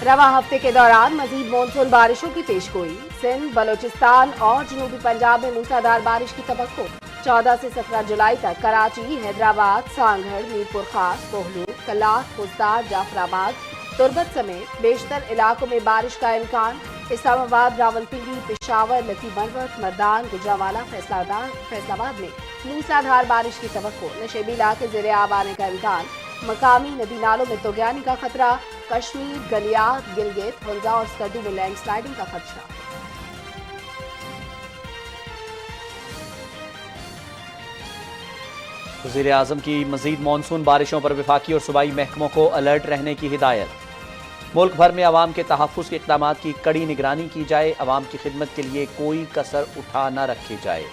रवां हफ्ते के दौरान मजीद मानसून बारिशों की पेशगोई। सिंध, बलोचिस्तान और जनूबी पंजाब में मूसलाधार बारिश की तवक्को। 14 से 17 जुलाई तक कराची, हैदराबाद, सांगढ़, मीरपुर खास, कोहलूर, कलाख, खुजदार, जाफराबाद, तुर्बत समेत बेशतर इलाकों में बारिश का इम्कान। इस्लामाबाद, रावलपिंडी, पेशावर, लकी-मरवत, मर्दान, गुजरांवाला, फैसलाबाद में मूसलाधार बारिश की तवक्को। नशेबी इलाके ज़ेरे आब आने का इम्कान। मकामी नदी नालों में तोगयानी का खतरा। कश्मीर, गलियात, गिलगित, हुंजा और स्कर्दू में लैंड स्लाइडिंग का खदशा। वज़ीर आज़म की मज़ीद मानसून बारिशों पर वफाकी और सूबाई महकमों को अलर्ट रहने की हिदायत। मुल्क भर में अवाम के तहफ़्फ़ुज़ के इक़दामात की कड़ी निगरानी की जाए। अवाम की खिदमत के लिए कोई कसर उठा न रखी जाए।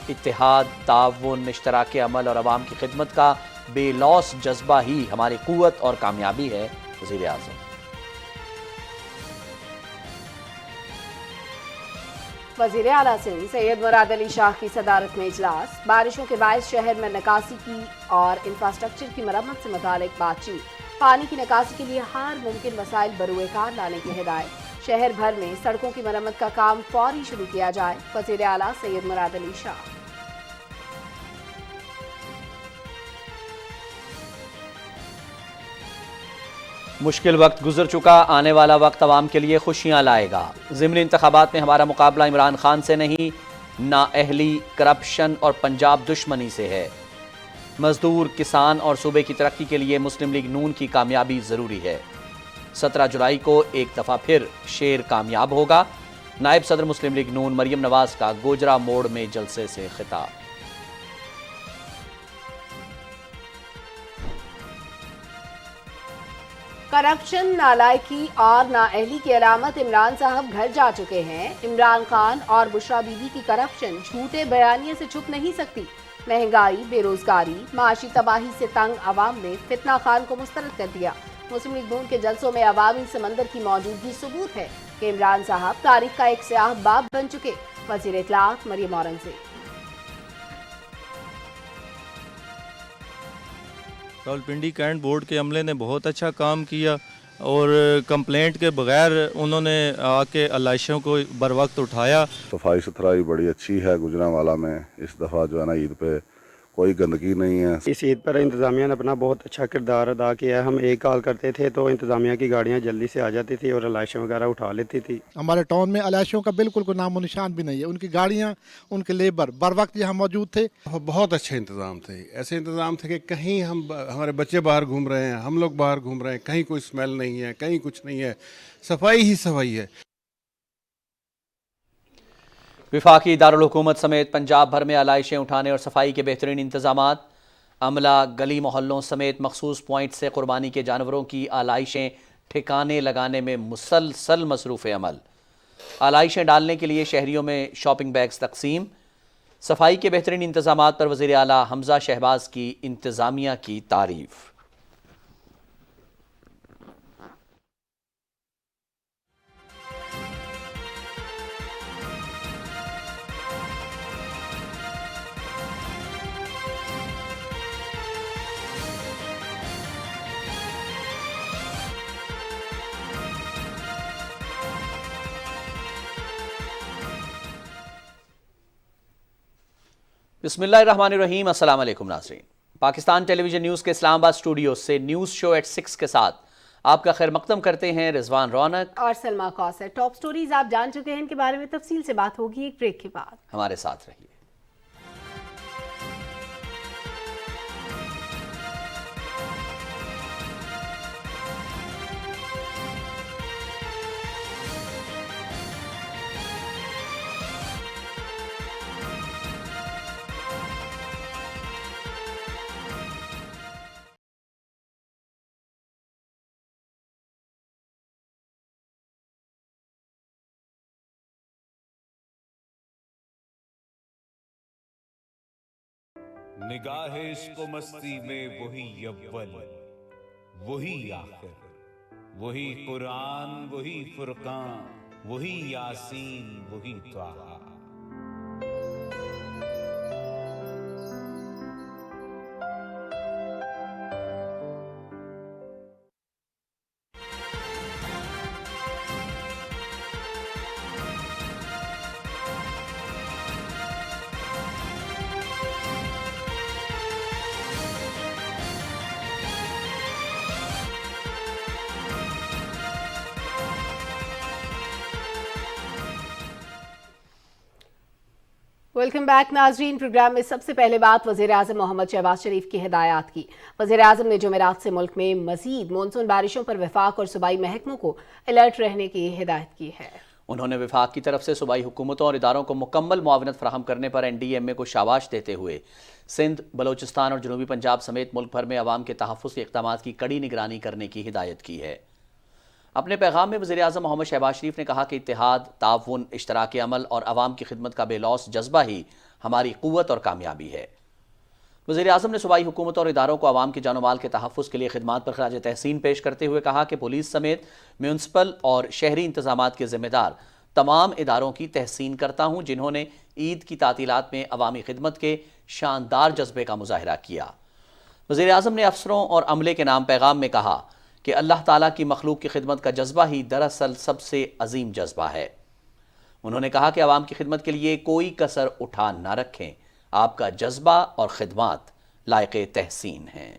इत्तेहाद, ताउन, इश्तराक अमल और अवाम की खिदमत का बेलौस जज्बा ही हमारी क़ुव्वत और कामयाबी है। वज़ीर आज़म। वज़ीर आला सिंध सैयद मुराद अली शाह की सदारत में इजलास। बारिशों के बायस शहर में निकासी की और इंफ्रास्ट्रक्चर की मरम्मत से मुतालिक बातचीत। पानी की निकासी के लिए हर मुमकिन वसाइल बरूए कार लाने की हिदायत। शहर भर में सड़कों की मरम्मत का काम फौरी शुरू किया जाए। वज़ीर आला सैयद मुराद अली शाह। मुश्किल वक्त गुजर चुका, आने वाला वक्त अवाम के लिए खुशियां लाएगा। ज़िमनी इंतखाबात में हमारा मुकाबला इमरान खान से नहीं, नाअहली, करप्शन और पंजाब दुश्मनी से है। मजदूर, किसान और सूबे की तरक्की के लिए मुस्लिम लीग नून की कामयाबी ज़रूरी है। 17 जुलाई को एक दफ़ा फिर शेर कामयाब होगा। नायब सदर मुस्लिम लीग नून मरियम नवाज का गोजरा मोड़ में जलसे से खिताब। करप्शन, नालायकी और नाअहली की अलामत इमरान साहब घर जा चुके हैं। इमरान खान और बुशरा बीबी की करप्शन झूठे बयानिए से छुप नहीं सकती। महंगाई, बेरोजगारी, माशी तबाही से तंग अवाम ने फितना खान को मुस्तरद कर दिया। मुस्लिम लीग नून के जलसों में अवामी समंदर की मौजूदगी सबूत है कि इमरान साहब तारीख का एक स्याह बाब बन चुके। वज़ीर इत्तलात मरियम औरंगज़ेब। रावलपिंडी कैंट बोर्ड के अमले ने बहुत अच्छा काम किया और कंप्लेंट के बगैर उन्होंने आके अलाइशों को बर वक्त उठाया। सफाई सुथराई बड़ी अच्छी है गुजरांवाला में। इस दफ़ा जो है ना ईद पे कोई गंदगी नहीं है। इस ईद पर इंतज़ामिया ने अपना बहुत अच्छा किरदार अदा किया है। हम एक कॉल करते थे तो इंतज़ामिया की गाड़ियाँ जल्दी से आ जाती थी और अलाइशें वगैरह उठा लेती थी। हमारे टाउन में अलाइशों का बिल्कुल कोई नामो निशान भी नहीं है। उनकी गाड़ियाँ, उनके लेबर बर वक्त यहाँ मौजूद थे। बहुत अच्छे इंतज़ाम थे। ऐसे इंतज़ाम थे कि कहीं हमारे बच्चे बाहर घूम रहे हैं, हम लोग बाहर घूम रहे हैं, कहीं कोई स्मेल नहीं है, कहीं कुछ नहीं है, सफाई ही सफाई है। वफाकी दारुल हुकूमत समेत पंजाब भर में आलाइशें उठाने और सफाई के बेहतरीन इंतजामात। अमला गली मोहल्लों समेत मखसूस पॉइंट से कुर्बानी के जानवरों की आलाइशें ठिकाने लगाने में मुसलसल मसरूफ़ अमल। आलाइशें डालने के लिए शहरियों में शॉपिंग बैग्स तकसीम। सफाई के बेहतरीन इंतजामात पर वज़ीर आला हमजा शहबाज की इंतज़ामिया की तारीफ़। बिस्मिल्लाहिर्रहमानिर्रहीम। अस्सलाम वालेकुम नाज़रीन। पाकिस्तान टेलीविजन न्यूज़ के इस्लामाबाद स्टूडियो से न्यूज़ शो एट 6 के साथ आपका खैर मकदम करते हैं रिजवान रौनक और सलमा कौसर। टॉप स्टोरीज आप जान चुके हैं, इनके बारे में तफसील से बात होगी एक ब्रेक के बाद। हमारे साथ रहिए। निगाहे इश्क़ो मस्ती में वही अव्वल, वही आखिर, वही कुरान, वही फुरकान, वही यासीन, वही त्वाहा। वेलकम बैक नाजरीन। प्रोग्राम में सबसे पहले बात वज़ीर-ए-आज़म मोहम्मद शहबाज शरीफ की हिदायत की। वज़ीर-ए-आज़म ने जुमेरात से मुल्क में मज़ीद मानसून बारिशों पर वफाक और सूबाई महकमों को अलर्ट रहने की हिदायत की है। उन्होंने वफाक की तरफ से सूबाई हुकूमतों और इदारों को मुकम्मल मुआवनत फराहम करने पर NDMA को शाबाश देते हुए सिंध, बलोचिस्तान और जनूबी पंजाब समेत मुल्क भर में अवाम के तहफ़्फ़ुज़ के इक़दामात की कड़ी निगरानी करने की हिदायत की है। अपने पैगाम में वज़ीर-ए-आज़म मोहम्मद शहबाज शरीफ ने कहा कि इत्तेहाद, ताउन, इश्तराक अमल और अवाम की खिदमत का बेलौस जज्बा ही हमारी क़ुव्वत और कामयाबी है। वज़ीर-ए-आज़म ने सूबाई हुकूमत और इदारों को अवाम के जान माल के तहफ़्फ़ुज़ के लिए खिदमात पर खराज तहसीन पेश करते हुए कहा कि पुलिस समेत म्यूनसिपल और शहरी इंतज़ामात के ज़िम्मेदार तमाम इदारों की तहसीन करता हूँ जिन्होंने ईद की तातीलात में अवामी खिदमत के शानदार जज्बे का मुज़ाहिरा किया। वज़ीर-ए-आज़म ने अफसरों और अमले के नाम पैगाम में कहा कि अल्लाह ताला की मखलूक की खिदमत का जज्बा ही दरअसल सबसे अजीम जज्बा है। उन्होंने कहा कि अवाम की खिदमत के लिए कोई कसर उठा ना रखें, आपका जज्बा और खिदमत लायक़े तहसीन हैं।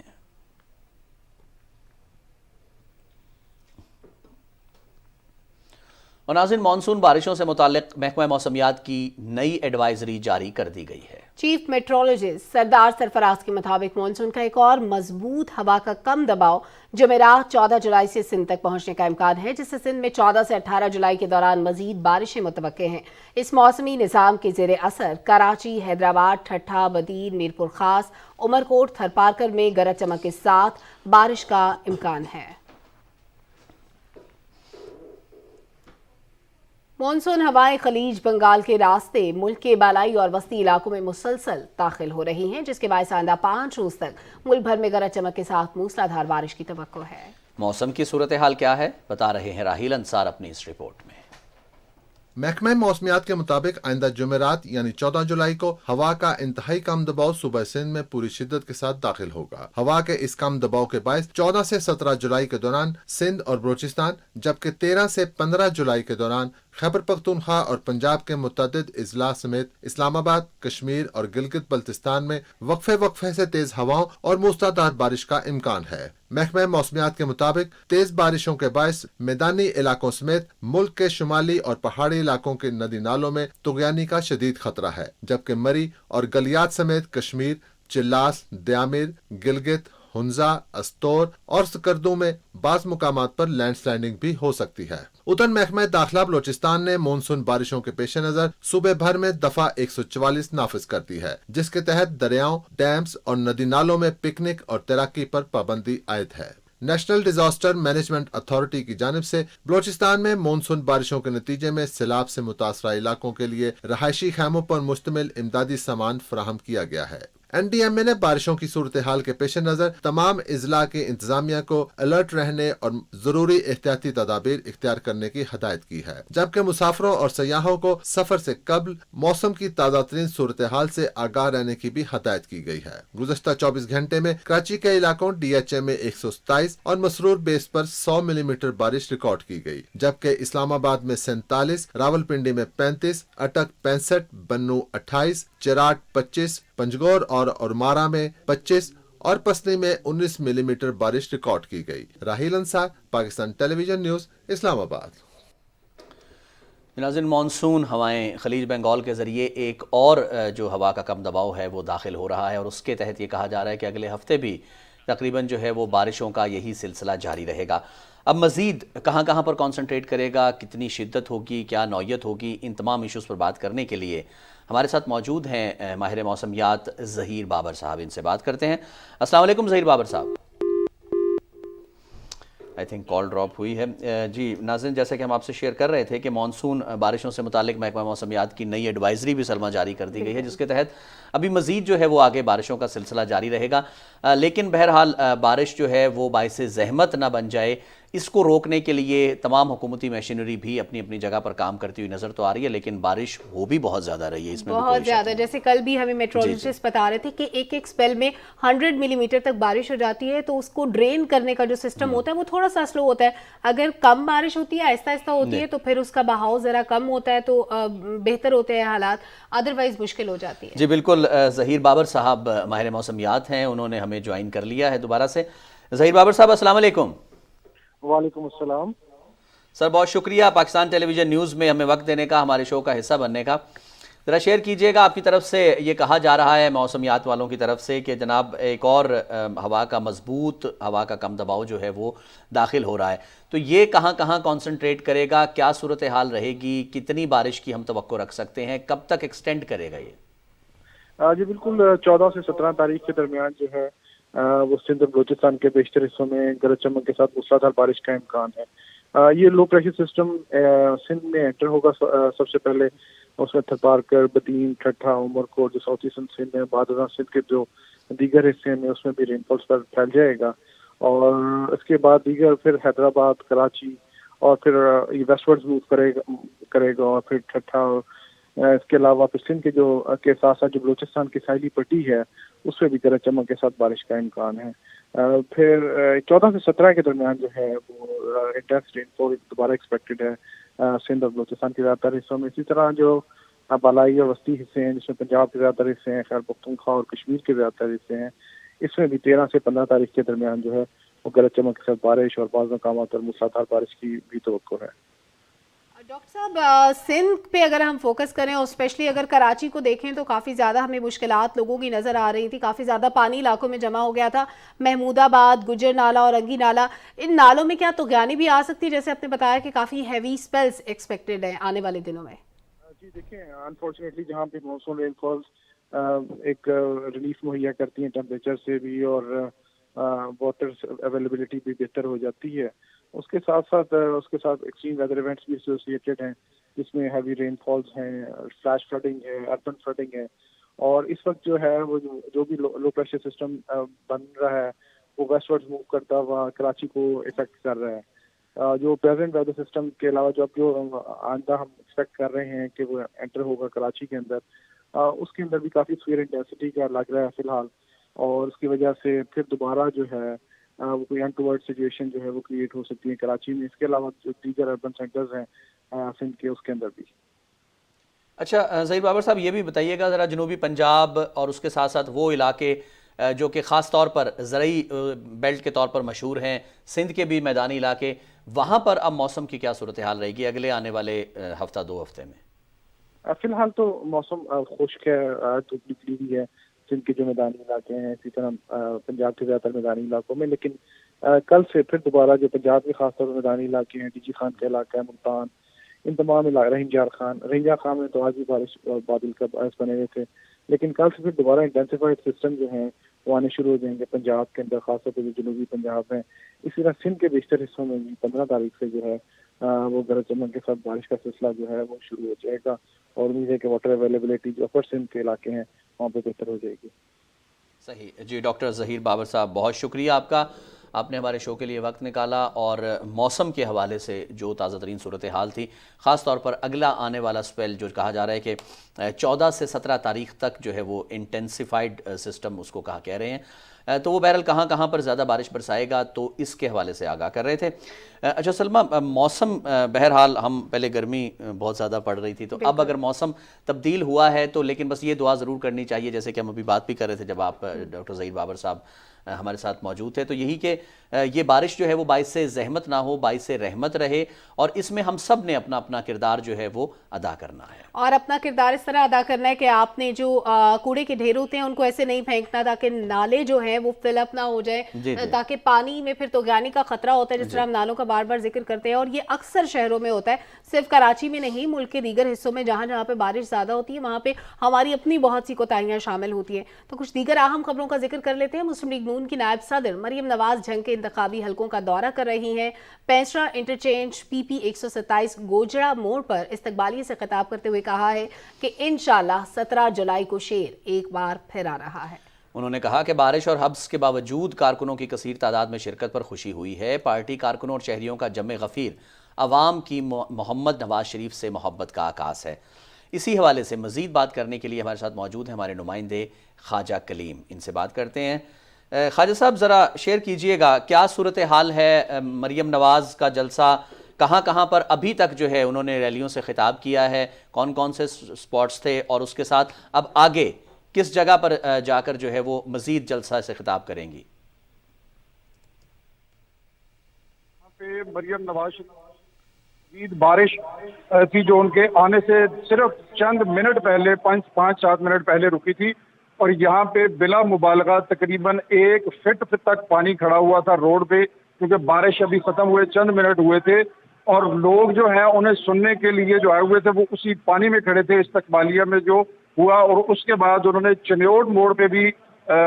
और नाज़रीन, मानसून बारिशों से मुताल्लिक महकमा मौसमियात की नई एडवाइजरी जारी कर दी गई है। चीफ मेट्रोलॉजिस्ट सरदार सरफराज के मुताबिक मानसून का एक और मजबूत हवा का कम दबाव जुमेरात 14 जुलाई से सिंध तक पहुंचने का इम्कान है, जिससे सिंध में 14 से 18 जुलाई के दौरान मजीद बारिशें मुतवक्के हैं। इस मौसमी निज़ाम के ज़ेरे असर कराची, हैदराबाद, ठट्ठा, बदीन, मीरपुर खास, उमरकोट, थरपारकर में गरज चमक के साथ बारिश का इम्कान है। मानसून हवाएं खलीज बंगाल के रास्ते मुल्क के बालाई और वस्ती इलाकों में मुसलसल दाखिल हो रही हैं, जिसके बायस आइंदा 5 रोज तक मुल्क भर में गरज चमक के साथ मूसलाधार बारिश की तवक्को है। मौसम की सूरत हाल क्या है, बता रहे हैं राहील अंसार अपनी इस रिपोर्ट में। महकमा मौसमियात के मुताबिक आइंदा जुमेरात यानी 14 जुलाई को हवा का इंतहाई कम दबाव सुबह सिंध में पूरी शिद्दत के साथ दाखिल होगा। हवा के इस कम दबाव के बायस 14 से 17 जुलाई के दौरान सिंध और बलोचिस्तान, जबकि 13 से 15 जुलाई के दौरान खैबर पख्तूनख्वा और पंजाब के मुतअद्दिद अजला समेत इस्लामाबाद, कश्मीर और गिलगित बल्तिस्तान में वक्फे से तेज हवाओं और मूसलाधार बारिश का इम्कान है। महकमा मौसमियात के मुताबिक तेज बारिशों के बायस मैदानी इलाकों समेत मुल्क के शुमाली और पहाड़ी इलाकों के नदी नालों में तुगयानी का शदीद खतरा है, जबकि मरी और गलियात समेत कश्मीर, चिल्लास, दयामिर, गिलगित, हुंजा, अस्तोर और सकरदू में बाज़ मुकामात पर लैंडस्लाइडिंग भी हो सकती है। उधर महकमा दाखिला बलोचिस्तान ने मानसून बारिशों के पेश नजर सूबे भर में दफा 144 नाफिज कर दी है, जिसके तहत दरियाओं, डैम्स और नदी नालों में पिकनिक और तैराकी पर पाबंदी आयद है। नेशनल डिजास्टर मैनेजमेंट अथॉरिटी की जानिब से बलोचिस्तान में मानसून बारिशों के नतीजे में सैलाब से मुतासरा इलाकों के लिए रहायशी खैमों पर मुश्तमिल इमदादी सामान फराहम किया गया है। NDMA ने बारिशों की सूरत हाल के पेश नजर तमाम अजला के इंतजामिया को अलर्ट रहने और जरूरी एहतियाती तदाबीर इख्तियार करने की हदायत की है, जबकि मुसाफरों और सयाहों को सफर से कबल मौसम की ताज़ा तरीन सूरत हाल से आगाह रहने की भी हदायत की गई है। गुज़श्ता 24 घंटे में कराची के इलाकों DHA में 127 और मसरूर बेस पर 100 मिलीमीटर बारिश रिकॉर्ड की गई, जबकि इस्लामाबाद में 47, रावलपिंडी में 35, अटक 65, बन्नू 28, चिराट 25, पंजगौर और उरमारा में 25 और पसनी में 19 मिलीमीटर बारिश रिकॉर्ड की गई। राहील अंसार, पाकिस्तान टेलीविजन न्यूज़, इस्लामाबाद। नाज़रीन, मानसून हवाएं खलीज बंगाल के ज़रिए एक और जो हवा का कम दबाव है वो दाखिल हो रहा है और उसके तहत ये कहा जा रहा है कि अगले हफ्ते भी तकरीबन जो है वो बारिशों का यही सिलसिला जारी रहेगा। अब मज़ीद कहाँ पर कॉन्सनट्रेट करेगा, कितनी शिद्दत होगी, क्या नौयत होगी, इन तमाम इशूज़ पर बात करने के लिए हमारे साथ मौजूद हैं माहिर मौसमियात ज़हीर बाबर साहब। इनसे बात करते हैं। अस्सलाम वालेकुम ज़हीर बाबर साहब। आई थिंक कॉल ड्रॉप हुई है। जी नाज़रीन, जैसे कि हम आपसे शेयर कर रहे थे कि मानसून बारिशों से मुतालिक महकमा मौसमियात की नई एडवाइजरी भी सलमा जारी कर दी गई है, जिसके तहत अभी मज़ीद जो है वो आगे बारिशों का सिलसिला जारी रहेगा। लेकिन बहरहाल बारिश जो है वो बाइस ज़हमत ना बन जाए, इसको रोकने के लिए तमाम हुकूमती मशीनरी भी अपनी अपनी जगह पर काम करती हुई नजर तो आ रही है, लेकिन बारिश हो भी बहुत ज़्यादा रही है, इसमें बहुत ज़्यादा। जैसे कल भी हमें मेट्रोलॉजिस्ट बता रहे थे कि एक एक स्पेल में 100 मिलीमीटर तक बारिश हो जाती है, तो उसको ड्रेन करने का जो सिस्टम होता है वो थोड़ा सा स्लो होता है। अगर कम बारिश होती है, आहिस्ता आहिस्ता होती है, तो फिर उसका बहाव ज़रा कम होता है, तो बेहतर होते हैं हालात, अदरवाइज मुश्किल हो जाती है। जी बिल्कुल। ज़हीर बाबर साहब माहिर मौसमियात हैं, उन्होंने हमें ज्वाइन कर लिया है दोबारा से। ज़हीर बाबर साहब, अस्सलाम वालेकुम। वालेकुम अस्सलाम सर, बहुत शुक्रिया पाकिस्तान टेलीविजन न्यूज़ में हमें वक्त देने का, हमारे शो का हिस्सा बनने का। ذرا شیئر کیجیے گا، آپ کی طرف سے یہ کہا جا رہا ہے موسمیات والوں کی طرف سے کہ جناب ایک اور ہوا کا مضبوط ہوا کا کم دباؤ جو ہے وہ داخل ہو رہا ہے، تو یہ کہاں کہاں کانسنٹریٹ کرے گا، کیا صورتحال رہے گی، کتنی بارش کی ہم توقع رکھ سکتے ہیں، کب تک ایکسٹینڈ کرے گا یہ؟ جی بالکل 14 سے 17 تاریخ کے درمیان جو ہے وہ سندھ اور بلوچستان کے بیشتر حصوں میں گرج چمک کے ساتھ موسلادھار بارش کا امکان ہے۔ یہ لو پریشر سسٹم سندھ میں انٹر ہوگا سب سے پہلے، اس میں تھرپارکر، بدین، ٹھٹھا، عمرکوٹ جو ساؤتھ ایسٹرن سندھ میں، بعد ازاں سندھ کے جو دیگر حصے میں اس میں بھی رین فالس پر پھیل جائے گا، اور اس کے بعد دیگر پھر حیدرآباد، کراچی اور پھر یہ ویسٹ ورڈ موو کرے گا اور پھر ٹھٹھا، اس کے علاوہ پھر سندھ کے ساتھ ساتھ جو بلوچستان کی ساحلی پٹی ہے اس میں بھی گرج چمک کے ساتھ بارش کا امکان ہے۔ پھر 14 سے 17 کے درمیان جو ہے وہ انٹینس رین فال دوبارہ ایکسپیکٹڈ ہے سندھ اور بلوچستان کے زیادہ تر حصوں میں۔ اسی طرح جو بالائی اور وسطی حصے ہیں جس میں پنجاب کے زیادہ تر حصے ہیں، خیبر پختونخوا اور کشمیر کے زیادہ تر حصے ہیں، اس میں بھی 13 سے 15 تاریخ کے درمیان جو ہے وہ گرج چمک کے ساتھ بارش اور بعض مقامات پر موسلادھار بارش کی بھی توقع ہے۔ ڈاکٹر صاحب، سندھ پہ اگر ہم فوکس کریں اور اسپیشلی اگر کراچی کو دیکھیں تو کافی زیادہ ہمیں مشکلات لوگوں کی نظر آ رہی تھی، کافی زیادہ پانی علاقوں میں جمع ہو گیا تھا، محمود آباد، گجر نالہ اور رنگی نالہ، ان نالوں میں کیا طغیانی بھی آ سکتی ہے؟ جیسے آپ نے بتایا کہ کافی ہیوی سپیلز ایکسپیکٹڈ ہیں آنے والے دنوں میں۔ جی دیکھیں، انفارچونیٹلی جہاں پہ مانسون رین فالز ایک ریلیف مہیا کرتی ہیں ٹیمپریچر سے بھی اور واٹر اویلیبلٹی بھی بہتر ہو جاتی ہے، اس کے ساتھ ایکسٹریم ویدر ایونٹس بھی ایسوسیٹڈ ہیں جس میں ہیوی رین فالز ہیں، فلیش فلڈنگ ہے، اربن فلڈنگ ہے، اور اس وقت جو ہے وہ جو بھی لو پریشر سسٹم بن رہا ہے وہ ویسٹ ورڈ موو کرتا ہوا کراچی کو افیکٹ کر رہا ہے۔ جو پریزنٹ ویدر سسٹم کے علاوہ جو آئندہ ہم ایکسپیکٹ کر رہے ہیں کہ وہ انٹر ہوگا کراچی کے اندر، اس کے اندر بھی کافی سویئر انٹینسٹی کا لگ رہا ہے فی الحال، اور اس کی وجہ سے پھر دوبارہ جو ہے وہ کوئی انٹورڈ سچویشن جو ہے وہ کریٹ ہو سکتی ہے کراچی میں، اس کے علاوہ جو دیگر اربن سینٹرز ہیں سندھ کے اس کے اندر بھی۔ اچھا ظہیر بابر صاحب، یہ بھی بتائیے گا ذرا، جنوبی پنجاب اور اس کے ساتھ ساتھ وہ علاقے جو کہ خاص طور پر زرعی بیلٹ کے طور پر مشہور ہیں، سندھ کے بھی میدانی علاقے، وہاں پر اب موسم کی کیا صورتحال رہے گی اگلے آنے والے ہفتہ 2 ہفتے میں؟ فی الحال تو موسم خشک ہے، دھوپ نکلی ہوئی ہے سندھ کے جو میدانی علاقے ہیں، اسی طرح پنجاب کے زیادہ تر میدانی علاقوں میں، لیکن کل سے پھر دوبارہ جو پنجاب کے خاص طور پر میدانی علاقے ہیں، ڈی جی خان کا علاقہ ہے، ملتان، ان تمام علاقے، رنجا خان میں تو آج بھی بارش بادل کا باعث بنے ہوئے تھے، لیکن کل سے پھر دوبارہ انٹینسیفائڈ سسٹم جو ہیں وہ آنے شروع ہو جائیں گے پنجاب کے اندر، خاص طور پہ جو جنوبی پنجاب ہیں۔ اسی طرح سندھ کے بیشتر حصوں میں بھی 15 تاریخ سے جو ہے وہ گرج چمک کے ساتھ بارش کا سلسلہ جو ہے وہ شروع ہو جائے گا، اور امید ہے کہ واٹر اویلیبلٹی جو اپر سندھ کے علاقے ہیں وہاں پہ بہتر ہو جائے گی۔ صحیح جی، ڈاکٹر ظہیر بابر صاحب بہت شکریہ آپ کا، آپ نے ہمارے شو کے لیے وقت نکالا اور موسم کے حوالے سے جو تازہ ترین صورتحال تھی، خاص طور پر اگلا آنے والا سپیل جو کہا جا رہا ہے کہ 14 سے 17 تاریخ تک جو ہے وہ انٹینسیفائڈ سسٹم اس کو کہہ رہے ہیں، تو وہ بہرحال کہاں کہاں پر زیادہ بارش برسائے گا تو اس کے حوالے سے آگاہ کر رہے تھے۔ اچھا سلمہ، موسم بہرحال ہم پہلے گرمی بہت زیادہ پڑ رہی تھی، تو اب اگر موسم تبدیل ہوا ہے تو لیکن بس یہ دعا ضرور کرنی چاہیے، جیسے کہ ہم ابھی بات بھی کر رہے تھے جب آپ ڈاکٹر ظہیر بابر صاحب ہمارے ساتھ موجود تھے، تو یہی کہ یہ بارش جو ہے وہ باعث زحمت نہ ہو، باعث رحمت رہے، اور اس میں ہم سب نے اپنا اپنا کردار جو ہے وہ ادا کرنا ہے، اور اپنا کردار اس طرح ادا کرنا ہے کہ آپ نے جو کوڑے کے ڈھیر ہوتے ہیں ان کو ایسے نہیں پھینکنا تاکہ نالے جو ہیں وہ فل اپ نہ ہو جائے، تاکہ پانی میں پھر طغیانی کا خطرہ ہوتا ہے، جس طرح ہم نالوں کا بار بار ذکر کرتے ہیں، اور یہ اکثر شہروں میں ہوتا ہے، صرف کراچی میں نہیں، ملک کے دیگر حصوں میں جہاں جہاں پہ بارش زیادہ ہوتی ہے وہاں پہ ہماری اپنی بہت سی کوتاہیاں شامل ہوتی ہیں۔ تو کچھ دیگر اہم خبروں کا ذکر کر لیتے ہیں۔ مسلم لیگ نون کی نائب صدر مریم نواز جھنگ کے انتخابی حلقوں کا دورہ کر رہی ہیں۔ پینسرا انٹرچینج پی پی 127 گوجرا موڑ پر استقبالیے سے خطاب کرتے ہوئے کہا ہے کہ انشاءاللہ 17 جولائی کو شیر ایک بار پھر آ رہا ہے۔ انہوں نے کہا کہ بارش اور حبس کے باوجود کارکنوں کی کثیر تعداد میں شرکت پر خوشی ہوئی ہے۔ پارٹی کارکنوں اور شہریوں کا جمع غفیر عوام کی محمد نواز شریف سے محبت کا عکاس ہے۔ اسی حوالے سے مزید بات کرنے کے لیے ہمارے ساتھ موجود ہیں ہمارے نمائندے خواجہ کلیم، ان سے بات کرتے ہیں۔ خواجہ صاحب ذرا شیئر کیجئے گا کیا صورتحال ہے، مریم نواز کا جلسہ کہاں کہاں پر ابھی تک جو ہے انہوں نے ریلیوں سے خطاب کیا ہے، کون کون سے سپورٹس تھے، اور اس کے ساتھ اب آگے کس جگہ پر جا کر جو ہے وہ مزید جلسہ سے خطاب کریں گی؟ یہاں پہ مریم نواز शदीद बारिश थी जो उनके आने से सिर्फ चंद मिनट पहले 5-7 मिनट पहले रुकी थी और यहाँ पे बिला मुबालगा तकरीबन 1 फीट तक पानी खड़ा हुआ था रोड पे, क्योंकि बारिश अभी खत्म हुए चंद मिनट हुए थे और लोग जो हैं उन्हें सुनने के लिए जो आए हुए थे वो उसी पानी में खड़े थे इस्तकबालिया में जो हुआ। और उसके बाद उन्होंने चनियोट मोड़ पे भी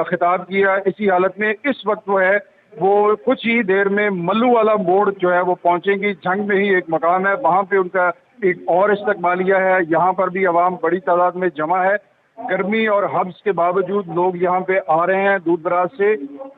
खिताब किया। इसी हालत में इस वक्त वो है वो कुछ ही देर में मल्लू वाला मोड़ जो है वो पहुंचेंगी। झंग में ही एक मकाम है, वहाँ पे उनका एक और इस्तकबालिया है, यहाँ पर भी अवाम बड़ी तादाद में जमा है। गर्मी और हब्स के बावजूद लोग यहाँ पे आ रहे हैं दूर दराज से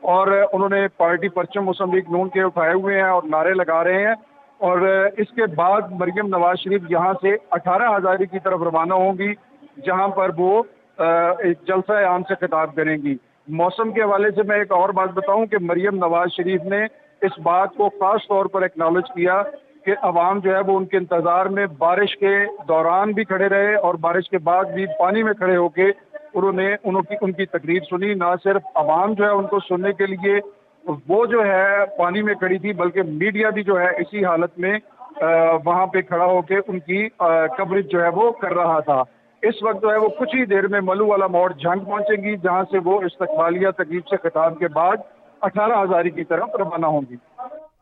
और उन्होंने पार्टी परचम मुस्लिम लीग नून के उठाए हुए हैं और नारे लगा रहे हैं। और इसके बाद मरियम नवाज शरीफ यहाँ से 18 हज़ारी की तरफ रवाना होंगी, जहाँ पर वो एक जलसा आम से खिताब करेंगी। मौसम के हवाले से मैं एक और बात बताऊं कि मरियम नवाज शरीफ ने इस बात को खास तौर पर एक्नॉलेज किया कि अवाम जो है वो उनके इंतज़ार में बारिश के दौरान भी खड़े रहे और बारिश के बाद भी पानी में खड़े होके उन्होंने उनकी तकरीर सुनी। ना सिर्फ अवाम जो है उनको सुनने के लिए वो जो है पानी में खड़ी थी, बल्कि मीडिया भी जो है इसी हालत में वहाँ पे खड़ा होके उनकी कवरेज जो है वो कर रहा था। इस वक्त जो है वो कुछ ही देर में मल्लू वाला मोड़ झंग पहुंचेंगी, जहां से वो इस्तकबालिया तकरीब से खिताब के बाद 18 हज़ारी की तरफ रवाना होंगी।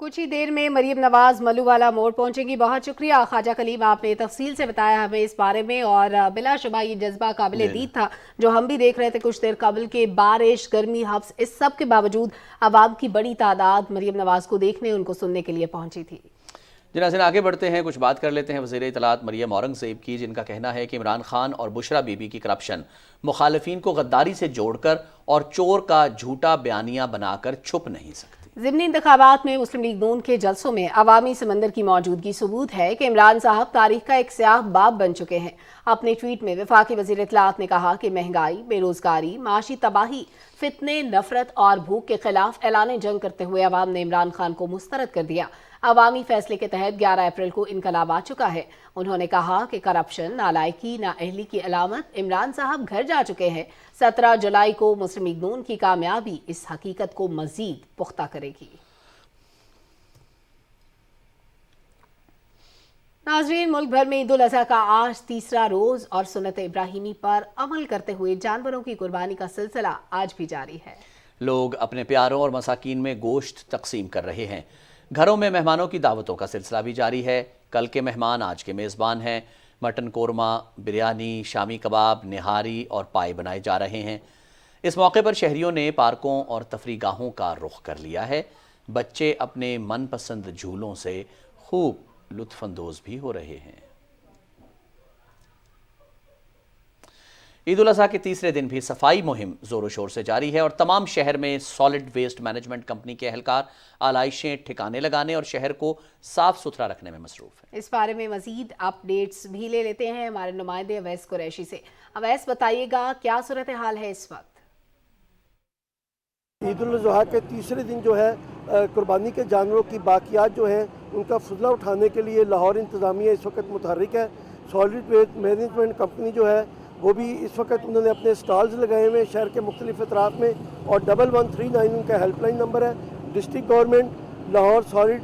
कुछ ही देर में मरियम नवाज मल्लू वाला मोड़ पहुंचेंगी। बहुत शुक्रिया ख्वाजा कलीम, आपने तफसील से बताया हमें इस बारे में और बिलाशुबा ये जज्बा काबिल दीद था जो हम भी देख रहे थे कुछ देर कबल के। बारिश, गर्मी, हब्स, इस सब के बावजूद आवाम की बड़ी तादाद मरियम नवाज को देखने, उनको सुनने के लिए पहुंची थी। जी नाज़रीन, आगे बढ़ते हैं, कुछ बात कर लेते हैं वज़ीर इत्तलात मरियम औरंगज़ेब की, जिनका कहना है कि इमरान खान और बुशरा बीबी की करप्शन मुखालिफिन को गद्दारी से जोड़कर और चोर का झूठा बयानिया बनाकर छुप नहीं सकती। ज़िमनी इंतखाबात में मुस्लिम लीग नून के जलसों में अवामी समंदर की मौजूदगी सबूत है कि इमरान साहब तारीख का एक स्याह बाब बन चुके हैं। अपने ट्वीट में वफाकी वज़ीर इत्तलात ने कहा कि महंगाई, बेरोजगारी, माशी तबाही, फितने, नफरत और भूख के खिलाफ ऐलान जंग करते हुए अवाम ने इमरान खान को मुस्तरद कर दिया। अवामी फैसले के तहत 11 अप्रैल को इनकलाब आ चुका है। उन्होंने कहा कि करप्शन, नालायकी, नाअहली की अलामत इमरान साहब घर जा चुके हैं। 17 जुलाई को मुस्लिम लीग नून की कामयाबी इस हकीकत को मजीद पुख्ता करेगी। नाज़रीन, मुल्क भर में ईद उल अज़हा का आज तीसरा रोज और सुन्नत इब्राहिमी पर अमल करते हुए जानवरों की कुर्बानी का सिलसिला आज भी जारी है। लोग अपने प्यारों और मसाकीन में गोश्त तकसीम कर रहे हैं। घरों में मेहमानों की दावतों का सिलसिला भी जारी है। कल के मेहमान आज के मेज़बान हैं। मटन कोरमा, बिरयानी, शामी कबाब, निहारी और पाए बनाए जा रहे हैं। इस मौके पर शहरियों ने पार्कों और तफरीगाहों का रुख कर लिया है। बच्चे अपने मनपसंद झूलों से खूब लुत्फानंदोज भी हो रहे हैं। ईद उल अज़हा के तीसरे दिन भी सफाई मुहिम जोरों शोर से जारी है और तमाम शहर में सॉलिड वेस्ट मैनेजमेंट कंपनी के अहलकार आलाइशें ठिकाने लगाने और शहर को साफ सुथरा रखने में मसरूफ है। इस बारे में मजीद अपडेट्स भी ले लेते हैं हमारे नुमाइंदे अवैस कुरैशी से। अवैस, बताइएगा क्या सूरत हाल है इस वक्त? ईद उल अज़हा के तीसरे दिन जो है कुर्बानी के जानवरों की बाकियात जो है उनका फजला उठाने के लिए लाहौर इंतज़ामिया इस वक्त मुतहर्रिक है। सॉलिड वेस्ट मैनेजमेंट कंपनी जो है वो भी इस वक्त उन्होंने अपने स्टॉल्स लगाए हुए हैं शहर के मुख्तलिफ अतराफ में और 1139 उनका हेल्पलाइन नंबर है। District government, Lahore solid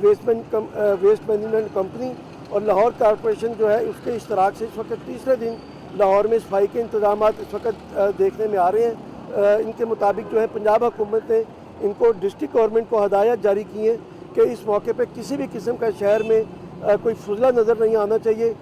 waste management company और लाहौर कॉरपोरेशन जो है उसके इश्तराक से इस वक्त तीसरे दिन लाहौर में सफाई के इंतजाम इस वक्त देखने में आ रहे हैं। इनके मुताबिक जो है पंजाब हुकूमत ने इनको डिस्ट्रिक्ट गवर्नमेंट को हदायत जारी की है कि इस मौके पर किसी भी किस्म का शहर में कोई फजला नज़र नहीं आना चाहिए।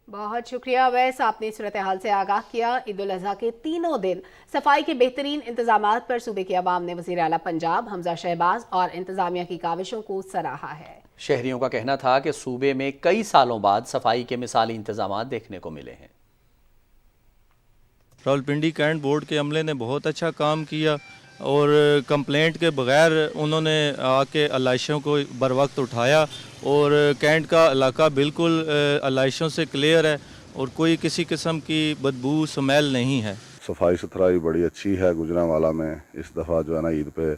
बहुत शुक्रिया अवैस, आपने सूरत हाल से आगाह किया। ईद उल अज़हा के तीनों दिन सफाई के बेहतरीन इंतजामात पर सूबे के अवाम ने वज़ीर आला पंजाब हमजा शहबाज और इंतजामिया की काविशों को सराहा है। शहरियों का कहना था कि सूबे में कई सालों बाद सफाई के मिसाली इंतजामात देखने को मिले हैं। रावलपिंडी कैंट बोर्ड के अमले ने बहुत अच्छा काम किया और कंप्लेंट के बगैर उन्होंने आके आलाइशों को बर वक्त उठाया और कैंट का इलाका बिल्कुल आलाइशों से क्लियर है और कोई किसी किस्म की बदबू स्मेल नहीं है। सफाई सुथराई बड़ी अच्छी है गुजरांवाला में। इस दफ़ा जो है ना ईद पे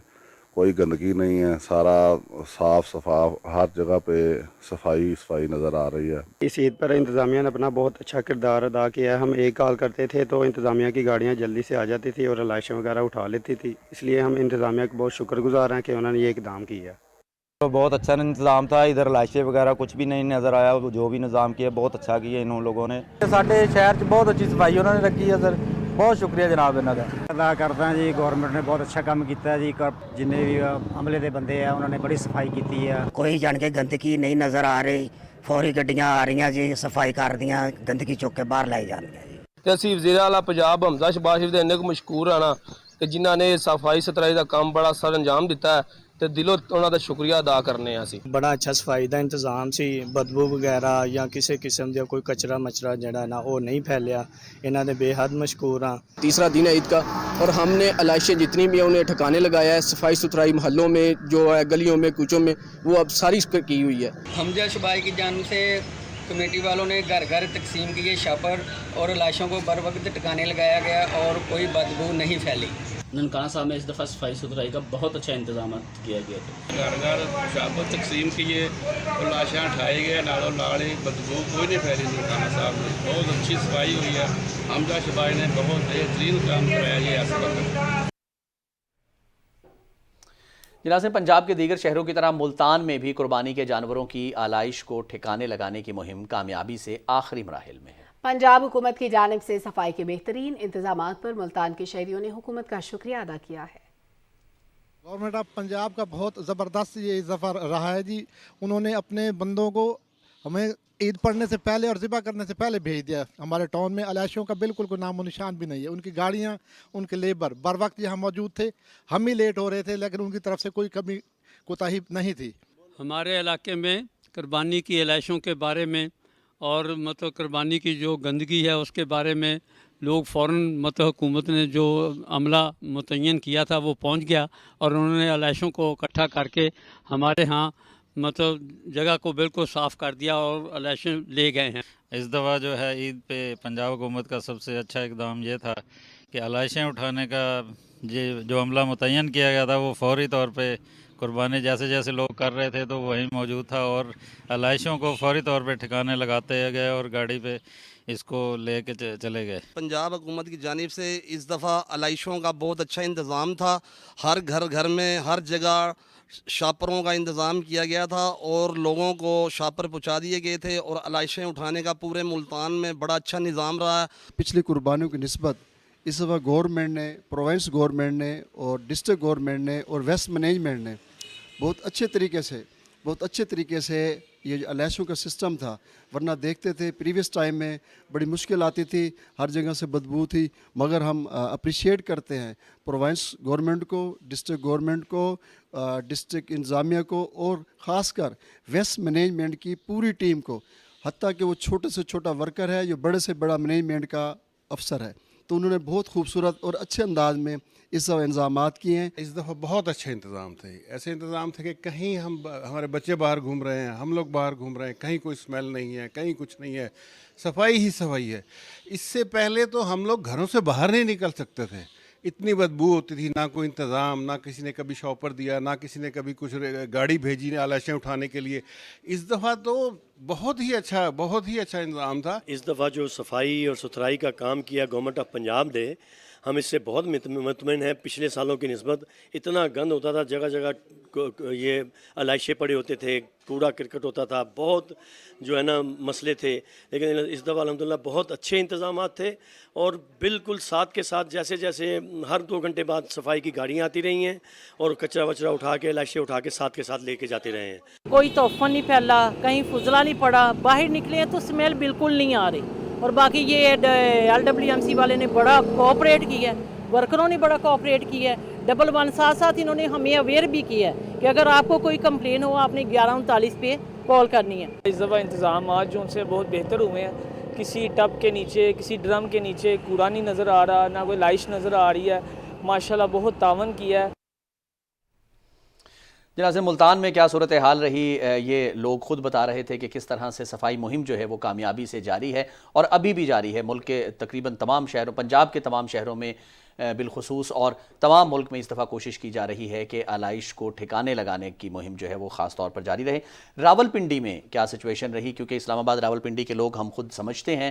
कोई गंदगी नहीं है, सारा साफ सफाफ, हर जगह पे सफाई नज़र आ रही है। इस ईद पर इंतज़ामिया ने अपना बहुत अच्छा किरदार अदा किया है। हम एक कॉल करते थे तो इंतज़ामिया की गाड़ियाँ जल्दी से आ जाती थी और आलाइशें वगैरह उठा लेती थी, इसलिए हम इंतज़ामिया के बहुत शुक्रगुजार हैं कि उन्होंने ये इकदाम किया। बहुत अच्छा इंतज़ाम था, इधर लाशें वगैरह कुछ भी नहीं नज़र आया, जो भी निज़ाम किया बहुत अच्छा किया इन लोगों ने। साढ़े शहर च बहुत अच्छी सफाई उन्होंने रखी है सर, बहुत शुक्रिया जनाब इन्हों का अदा करता जी। गौरमेंट ने बहुत अच्छा काम किया जी, जिन्हें भी अमले के बंदे हैं उन्होंने बड़ी सफाई की है। कोई जान के गंदगी नहीं नज़र आ रही, फौरी गड्डियाँ आ रही जी, सफाई कर दियाँ, गंदगी चुक के बाहर लाई जानी है जी। ਤੇ ਅਸੀਂ ਵਜ਼ੀਰ ਆਲਾ ਪੰਜਾਬ ਹਮਜ਼ਾ ਸ਼ਬਾਸ਼ ਦੇ ਇੰਨੇ ਕੁ ਮਸ਼ਕੂਰ ਆਣਾ ਕਿ ਜਿਨ੍ਹਾਂ ਨੇ ਸਫਾਈ ਸੁਥਰਾਈ ਦਾ ਕੰਮ ਬੜਾ ਸਰ ਅੰਜਾਮ ਦਿੱਤਾ ਹੈ ਤੇ ਦਿਲੋਂ ਉਹਨਾਂ ਦਾ ਸ਼ੁਕਰੀਆ ਅਦਾ ਕਰਨੇ ਆ ਅਸੀਂ। ਬੜਾ ਅੱਛਾ ਸਫਾਈ ਦਾ ਇੰਤਜ਼ਾਮ ਸੀ, ਬਦਬੂ ਵਗੈਰਾ ਜਾਂ ਕਿਸੇ ਕਿਸਮ ਦਾ ਕੋਈ ਕਚਰਾ ਮਚਰਾ ਜਿਹੜਾ ਨਾ ਉਹ नहीं फैलिया, इन्होंने बेहद मशकूर हाँ। तीसरा दिन है ईद का और हमने अलाइशें जितनी भी हैं उन्हें ठिकाने लगाया है। सफाई सुथराई मोहल्लों में जो है, गलियों में, कूचों में, वो अब सारी की हुई है। हमजा शबाई की जानिब से कमेटी वालों ने घर घर तकसीम किए शापर और लाशों को बर वक्त ठिकाने लगाया गया और कोई बदबू नहीं फैली। ननकाना साहब में इस दफ़ा सफाई सुथराई का बहुत अच्छा इंतजाम किया गया था। घर घर शापर तकसीम किए और लाशें उठाई गए, नालों नाल बदबू कोई नहीं फैली। ननकाना साहब में बहुत अच्छी सफाई हुई है। हमजा शबाई ने बहुत बेहतरीन काम कराया ये ऐसा वक्त। जनाज़े पंजाब के दीगर शहरों की तरह मुल्तान में भी कुर्बानी के जानवरों की आलाइश को ठिकाने लगाने की मुहिम कामयाबी से आखिरी मराहिल में है। पंजाब हुकूमत की जानिब से सफाई के बेहतरीन इंतजामात पर मुल्तान के शहरियों ने हुकूमत का शुक्रिया अदा किया है। गवर्नमेंट ऑफ पंजाब का बहुत ज़बरदस्त ये इजाफा रहा है जी। उन्होंने अपने बंदों को हमें ईद पढ़ने से पहले और ज़िबा करने से पहले भेज दिया। हमारे टाउन में अलाइशों का बिल्कुल कोई नामो निशान भी नहीं है। उनकी गाड़ियाँ, उनके लेबर बर वक्त यहाँ मौजूद थे। हम ही लेट हो रहे थे, लेकिन उनकी तरफ से कोई कमी कोताही नहीं थी। हमारे इलाके में कुर्बानी की अलाइशों के बारे में और मतलब कुर्बानी की जो गंदगी है उसके बारे में लोग फ़ौरन मतलब हुकूमत ने जो अमला मुतय्यन किया था वो पहुंच गया और उन्होंने अलाइशों को इकट्ठा करके हमारे यहाँ मतलब जगह को बिल्कुल साफ़ कर दिया और अलाइशें ले गए हैं। इस दफ़ा जो है ईद पे पंजाब हुकूमत का सबसे अच्छा इकदाम ये था कि अलाइशें उठाने का ये जो अमला मुतय्यन किया गया था वो फौरी तौर पे कुर्बानी जैसे जैसे लोग कर रहे थे तो वहीं मौजूद था और अलाइशों को फौरी तौर पे ठिकाने लगाते गए और गाड़ी पे इसको लेके चले गए। पंजाब हुकूमत की जानिब से इस दफ़ा अलाइशों का बहुत अच्छा इंतज़ाम था। हर घर में हर जगह शापरों का इंतज़ाम किया गया था और लोगों को शापर पहुँचा दिए गए थे और अलाइशें उठाने का पूरे मुल्तान में बड़ा अच्छा निज़ाम रहा है। पिछली कुर्बानियों की निस्बत इस दफ़ा गवर्नमेंट ने, प्रोविंस गवर्नमेंट ने और डिस्ट्रिक्ट गवर्नमेंट ने और वेस्ट मैनेजमेंट ने बहुत अच्छे तरीके से ये जो अलाइशों का सिस्टम था, वरना देखते थे प्रीवियस टाइम में बड़ी मुश्किल आती थी, हर जगह से बदबू थी। मगर हम अप्रिशिएट करते हैं प्रोविंस गवर्नमेंट को, डिस्ट्रिक्ट गवर्नमेंट को, डिस्ट्रिक्ट इंतज़ामिया को और ख़ासकर वेस्ट मैनेजमेंट की पूरी टीम को। हत्ता कि वो छोटे से छोटा वर्कर है, जो बड़े से बड़ा मैनेजमेंट का अफसर है, तो उन्होंने बहुत खूबसूरत और अच्छे अंदाज में इस दफ़ा इंतज़ामात किए हैं। इस दफ़ा बहुत अच्छे इंतज़ाम थे। ऐसे इंतज़ाम थे कि कहीं हमारे बच्चे बाहर घूम रहे हैं, हम लोग बाहर घूम रहे हैं, कहीं कोई स्मेल नहीं है, कहीं कुछ नहीं है, सफाई ही सफाई है। इससे पहले तो हम लोग घरों से बाहर नहीं निकल सकते थे, इतनी बदबू होती थी। ना कोई इंतज़ाम, ना किसी ने कभी शॉपर दिया, ना किसी ने कभी कुछ गाड़ी भेजी अलाइशें उठाने के लिए। इस दफ़ा तो बहुत ही अच्छा इंतज़ाम था। इस दफ़ा जो सफाई और सुथराई का काम किया गवर्नमेंट ऑफ पंजाब ने, हम इससे बहुत मुतमईन हैं। पिछले सालों की निस्बत इतना गंद होता था, जगह जगह ये अलाइशे पड़े होते थे, कूड़ा करकट होता था, बहुत जो है ना मसले थे। लेकिन इस दफ़ा अल्हम्दुलिल्लाह बहुत अच्छे इंतज़ामात थे और बिल्कुल साथ के साथ जैसे जैसे हर 2 घंटे बाद सफाई की गाड़ियाँ आती रही हैं और कचरा वचरा उठा के, अलाइशे उठा के साथ लेके जाते रहे हैं। कोई तोहफा नहीं फैला, कहीं फुजला नहीं पड़ा, बाहर निकले हैं तो स्मेल बिल्कुल नहीं आ रही। और बाकी ये LWMC वाले ने बड़ा कोऑपरेट किया है, वर्करों ने बड़ा कोऑपरेट किया है। 111 साथ इन्होंने हमें अवेयर भी किया है कि अगर आपको कोई कंप्लेन हो आपने 1139 पे कॉल करनी है। इस दफ़ा इंतज़ाम आज जो उनसे बहुत बेहतर हुए हैं। किसी टब के नीचे, किसी ड्रम के नीचे कूड़ा नहीं नज़र आ रहा, ना कोई लाइश नज़र आ रही है। माशाल्लाह बहुत तावन किया है। जनाज़े मुल्तान में क्या सूरत हाल रही, ये लोग खुद बता रहे थे कि किस तरह से सफाई मुहिम जो है वो कामयाबी से जारी है और अभी भी जारी है। मुल्क के तकरीबन तमाम शहरों, पंजाब के तमाम शहरों में بالخصوص، اور تمام ملک میں اس دفعہ کوشش کی جا رہی ہے کہ آلائش کو ٹھکانے لگانے کی مہم جو ہے وہ خاص طور پر جاری رہے۔ راولپنڈی میں کیا سچویشن رہی؟ کیونکہ اسلام آباد راولپنڈی کے لوگ ہم خود سمجھتے ہیں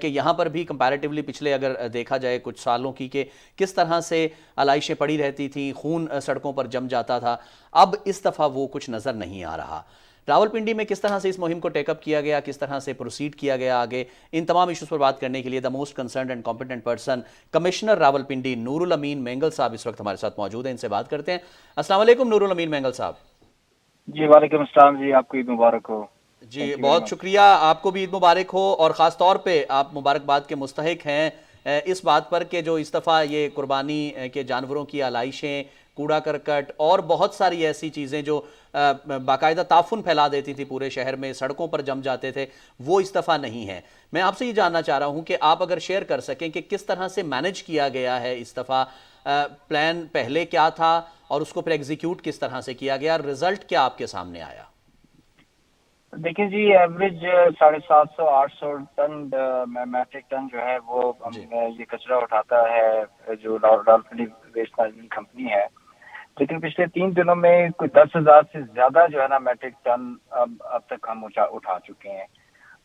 کہ یہاں پر بھی کمپیریٹیولی پچھلے اگر دیکھا جائے کچھ سالوں کی کہ کس طرح سے آلائشیں پڑی رہتی تھیں، خون سڑکوں پر جم جاتا تھا، اب اس دفعہ وہ کچھ نظر نہیں آ رہا۔ راولپنڈی میں کس طرح سے اس مہم کو ٹیک اپ کیا گیا، کس طرح سے پروسیڈ کیا گیا آگے، ان تمام ایشوز پر بات کرنے کے لیے the most concerned and competent person commissioner Rawalpindi Noor Ul Amin Mengal صاحب اس وقت ہمارے ساتھ موجود ہیں، ان سے بات کرتے ہیں۔ السلام علیکم نور الامین مینگل صاحب۔ جی وعلیکم السلام جی، آپ کو عید مبارک ہو۔ جی بہت شکریہ، آپ کو بھی عید مبارک ہو، اور خاص طور پہ آپ مبارکباد کے مستحق ہیں اس بات پر کہ جو اس دفعہ یہ قربانی کے جانوروں کی آلائشیں، کوڑا کرکٹ اور بہت ساری ایسی چیزیں جو باقاعدہ تعفن پھیلا دیتی تھی پورے شہر میں، سڑکوں پر جم جاتے تھے، وہ اس دفعہ نہیں ہیں۔ میں آپ سے یہ جاننا چاہ رہا ہوں کہ آپ اگر شیئر کر سکیں کہ کس طرح سے مینج کیا گیا ہے اس دفعہ، پلان پہلے کیا تھا اور اس کو پھر ایگزیکیوٹ کس طرح سے کیا گیا، رزلٹ کیا آپ کے سامنے آیا؟ دیکھیں جی، ایوریج 750-800 ٹن میٹرک ٹن جو ہے وہ یہ کچرا اٹھاتا ہے جو راولپنڈی ویسٹ مینجمنٹ کمپنی ہے، لیکن پچھلے 3 دنوں میں کوئی 10,000 سے زیادہ جو ہے نا میٹرک ٹن اب تک ہم اٹھا چکے ہیں۔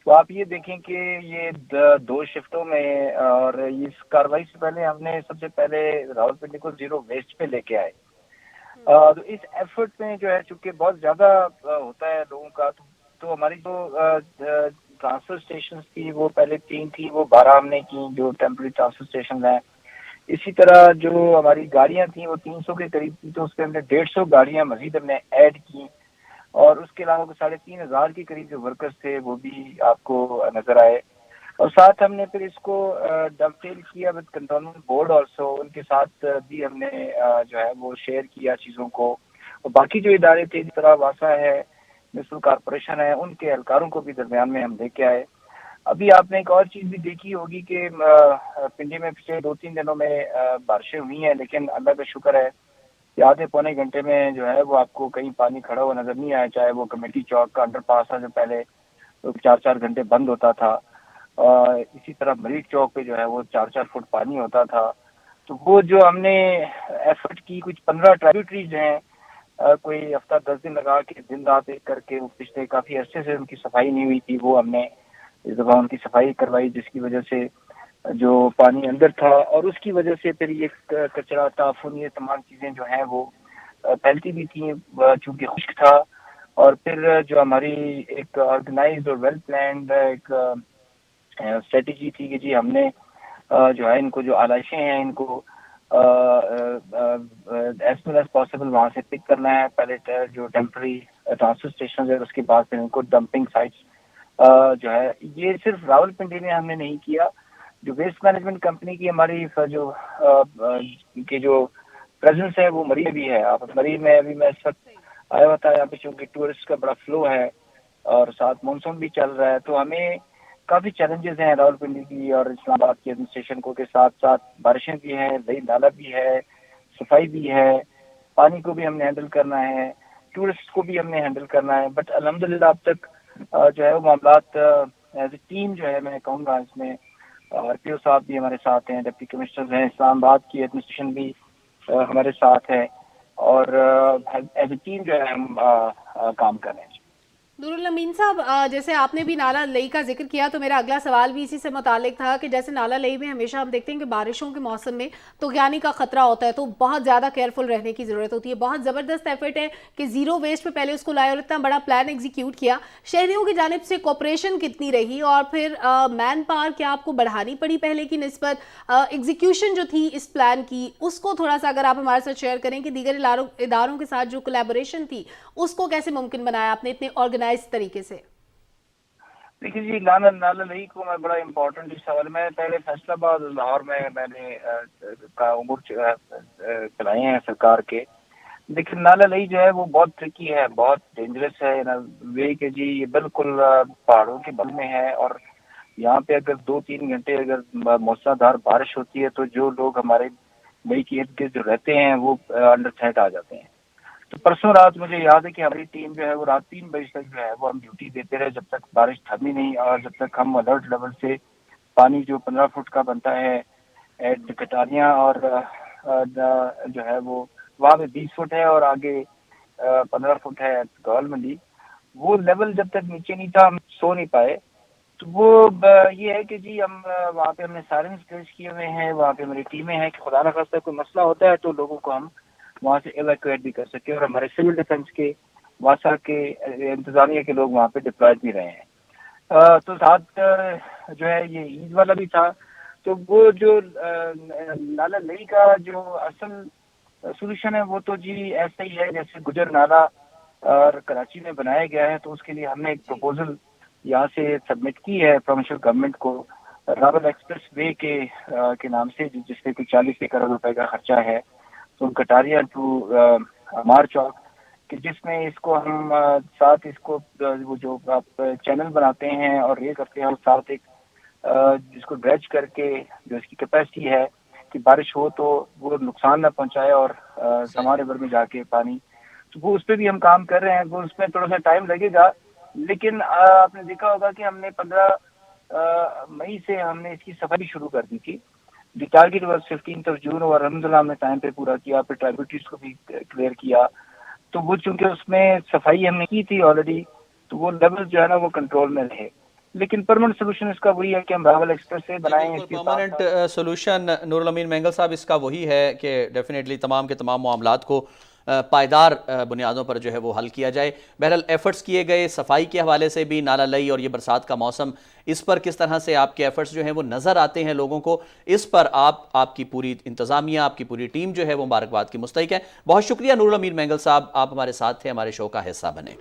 تو آپ یہ دیکھیں کہ یہ 2 شفٹوں میں، اور اس کارروائی سے پہلے ہم نے سب سے پہلے راولپنڈی کو زیرو ویسٹ پہ لے کے آئے۔ تو اس ایفرٹ میں جو ہے چونکہ بہت زیادہ ہوتا ہے لوگوں کا، تو ہماری جو ٹرانسفر اسٹیشنز تھی وہ پہلے 3 تھی، وہ 12 ہم نے کی جو ٹیمپرری ٹرانسفر اسٹیشن ہیں۔ اسی طرح جو ہماری گاڑیاں تھیں وہ 300 کے قریب تھی، تو اس کے اندر 150 گاڑیاں مزید ہم نے ایڈ کی، اور اس کے علاوہ 3,500 کے قریب جو ورکرز تھے وہ بھی آپ کو نظر آئے، اور ساتھ ہم نے پھر اس کو ڈب کیا ود کنٹرولمنٹ بورڈ آلسو، ان کے ساتھ بھی ہم نے جو ہے وہ شیئر کیا چیزوں کو، اور باقی جو ادارے تھے جس طرح واسا ہے، میونسپل کارپوریشن ہے، ان کے اہلکاروں کو بھی درمیان میں ہم لے کے آئے۔ ابھی آپ نے ایک اور چیز بھی دیکھی ہوگی کہ پنڈی میں پچھلے 2-3 دنوں میں بارشیں ہوئی ہیں، لیکن اللہ کا شکر ہے کہ آدھے پونے گھنٹے میں جو ہے وہ آپ کو کہیں پانی کھڑا ہوا نظر نہیں آیا، چاہے وہ کمیٹی چوک کا انڈر پاس تھا جو پہلے 4 گھنٹے بند ہوتا تھا، اسی طرح مریض چوک پہ جو ہے وہ 4 فٹ پانی ہوتا تھا۔ تو وہ جو ہم نے ایفرٹ کی، کچھ 15 ٹریبیوٹریز ہیں، کوئی ہفتہ 10 دن لگا کے دن رات ایک کر کے، وہ پچھلے کافی عرصے سے ان کی صفائی نہیں ہوئی تھی، وہ ہم نے اس دفعہ ان کی صفائی کروائی، جس کی وجہ سے جو پانی اندر تھا، اور اس کی وجہ سے پھر یہ کچرا تعفن، یہ تمام چیزیں جو ہیں وہ پھیلتی بھی تھیں چونکہ خشک تھا۔ اور پھر جو ہماری ایک آرگنائزڈ اور ویل پلانڈ ایک اسٹریٹجی تھی کہ جی ہم نے جو ہے ان کو جو آلائشیں ہیں ان کو ایز سون ایز پاسبل وہاں سے پک کرنا ہے، پہلے جو ٹیمپرری ٹرانسفر اسٹیشن ہے، اس کے بعد پھر ان کو ڈمپنگ سائٹس جو ہے، یہ صرف راولپنڈی میں ہم نے نہیں کیا، جو ویسٹ مینجمنٹ کمپنی کی ہماری جو کی جو پریزنس ہے وہ مری میں بھی ہے۔ آپ مری میں ابھی میں اس وقت آیا ہوا تھا، یہاں پہ چونکہ ٹورسٹ کا بڑا فلو ہے اور ساتھ مانسون بھی چل رہا ہے، تو ہمیں کافی چیلنجز ہیں راولپنڈی کی اور اسلام آباد کی ایڈمنسٹریشن کو، کے ساتھ ساتھ بارشیں بھی ہیں، نئی نالا بھی ہے، صفائی بھی ہے، پانی کو بھی ہم نے ہینڈل کرنا ہے، ٹورسٹ کو بھی ہم نے ہینڈل کرنا ہے، بٹ الحمدللہ اب تک جو ہے وہ معاملات ایز اے ٹیم جو ہے، میں کہوں گا اس میں پی او صاحب بھی ہمارے ساتھ ہیں، ڈپٹی کمشنر ہیں، اسلام آباد کی ایڈمنسٹریشن بھی ہمارے ساتھ ہے، اور ایز اے ٹیم جو ہے ہم کام کر رہے ہیں۔ نور الامین صاحب، جیسے آپ نے بھی نالا لئی کا ذکر کیا، تو میرا اگلا سوال بھی اسی سے متعلق تھا کہ جیسے نالا لئی میں ہمیشہ ہم دیکھتے ہیں کہ بارشوں کے موسم میں طغیانی کا خطرہ ہوتا ہے، تو بہت زیادہ کیئرفل رہنے کی ضرورت ہوتی ہے۔ بہت زبردست ایفرٹ ہے کہ زیرو ویسٹ پہ پہلے اس کو لائے اور اتنا بڑا پلان ایگزیکیوٹ کیا۔ شہریوں کی جانب سے کوپریشن کتنی رہی، اور پھر مین پاور کیا آپ کو بڑھانی پڑی پہلے کی نسبت؟ ایگزیکیوشن جو تھی اس پلان کی، اس کو تھوڑا سا اگر آپ ہمارے ساتھ شیئر کریں کہ دیگر اداروں کے ساتھ جو کولیبوریشن تھی اس کو کیسے ممکن بنایا آپ نے اتنے آرگنائز طریقے سے؟ دیکھیے جی، نالا لئی کو میں بڑا امپورٹنٹ اس سوال میں پہلے فیصل آباد لاہور میں نے امور چلائے ہیں سرکار کے، لیکن نالا لئی جو ہے وہ بہت ٹرکی ہے، بہت ڈینجرس ہے، وے کہ جی یہ بالکل پہاڑوں کے بل میں ہے، اور یہاں پہ اگر 2-3 گھنٹے اگر موسلادھار بارش ہوتی ہے تو جو لوگ ہمارے لئی کے ارد گرد جو رہتے ہیں وہ انڈر تھریٹ آ جاتے ہیں۔ تو پرسوں رات مجھے یاد ہے کہ ہماری ٹیم جو ہے وہ رات 3 بجے تک جو ہے وہ ہم ڈیوٹی دیتے رہے، جب تک بارش تھمی نہیں، اور جب تک ہم الرٹ لیول سے پانی جو 15 فٹ کا بنتا ہے ایٹ کٹاریاں اور جو ہے وہ وہاں پہ 20 فٹ ہے اور آگے 15 فٹ ہے گول منڈی. وہ لیول جب تک نیچے نہیں تھا ہم سو نہیں پائے. تو وہ یہ ہے کہ جی ہم وہاں پہ ہم نے سائرنس پلیس کیے ہوئے ہیں, وہاں پہ ہماری ٹیمیں ہیں کہ خدا نخواستہ کوئی مسئلہ ہوتا ہے تو لوگوں کو ہم وہاں سے ایویکویٹ بھی کر سکیں, اور ہمارے سول ڈیفنس کے واسا کے انتظامیہ کے لوگ وہاں پہ ڈپلائڈ بھی رہے ہیں. تو ساتھ جو ہے یہ عید والا بھی تھا. تو وہ جو نالا لئی کا جو اصل سولوشن ہے وہ تو جی ایسا ہی ہے جیسے گجر نالا اور کراچی میں بنایا گیا ہے. تو اس کے لیے ہم نے ایک پروپوزل یہاں سے سبمٹ کی ہے پروونشل گورنمنٹ کو راول ایکسپریس وے کے نام سے, جس میں کوئی 40 کروڑ روپے کا خرچہ ہے فرام کٹاریا ٹو مار چوک, کہ جس میں اس کو ہم ساتھ اس کو وہ جو آپ چینل بناتے ہیں اور یہ کرتے ہیں, اور ساتھ ایک جس کو ڈریج کر کے جو اس کی کیپیسٹی ہے کہ بارش ہو تو وہ نقصان نہ پہنچائے اور سمار ریور میں جا کے پانی, تو وہ اس پہ بھی ہم کام کر رہے ہیں. وہ اس میں تھوڑا سا ٹائم لگے گا, لیکن آپ نے دیکھا ہوگا کہ ہم نے 15 مئی سے ہم نے اس کی صفائی شروع کر دی تھی. دی ٹارگیٹ واز 15 جون, اور الحمدللہ ہم نے ٹائم پہ پورا کیا. پھر ٹرائبلٹیز کو بھی کلیئر کیا. تو وہ چونکہ اس میں صفائی ہم نے کی تھی آلریڈی, تو وہ لیول جو ہے نا وہ کنٹرول میں رہے. لیکن پرماننٹ سولوشن اس کا وہی ہے کہ ہم راول ایکسپریس سے بنائیں. پرماننٹ سولوشن نور الامین مینگل صاحب اس کا وہی ہے کہ ڈیفینیٹلی تمام کے تمام معاملات کو پائیدار بنیادوں پر جو ہے وہ حل کیا جائے. بہرحال ایفرٹس کیے گئے صفائی کے حوالے سے بھی, نالا لئی اور یہ برسات کا موسم, اس پر کس طرح سے آپ کے ایفرٹس جو ہیں وہ نظر آتے ہیں لوگوں کو, اس پر آپ کی پوری انتظامیہ, آپ کی پوری ٹیم جو ہے وہ مبارکباد کی مستحق ہے. بہت شکریہ نور الامین مینگل صاحب, آپ ہمارے ساتھ تھے, ہمارے شو کا حصہ بنے.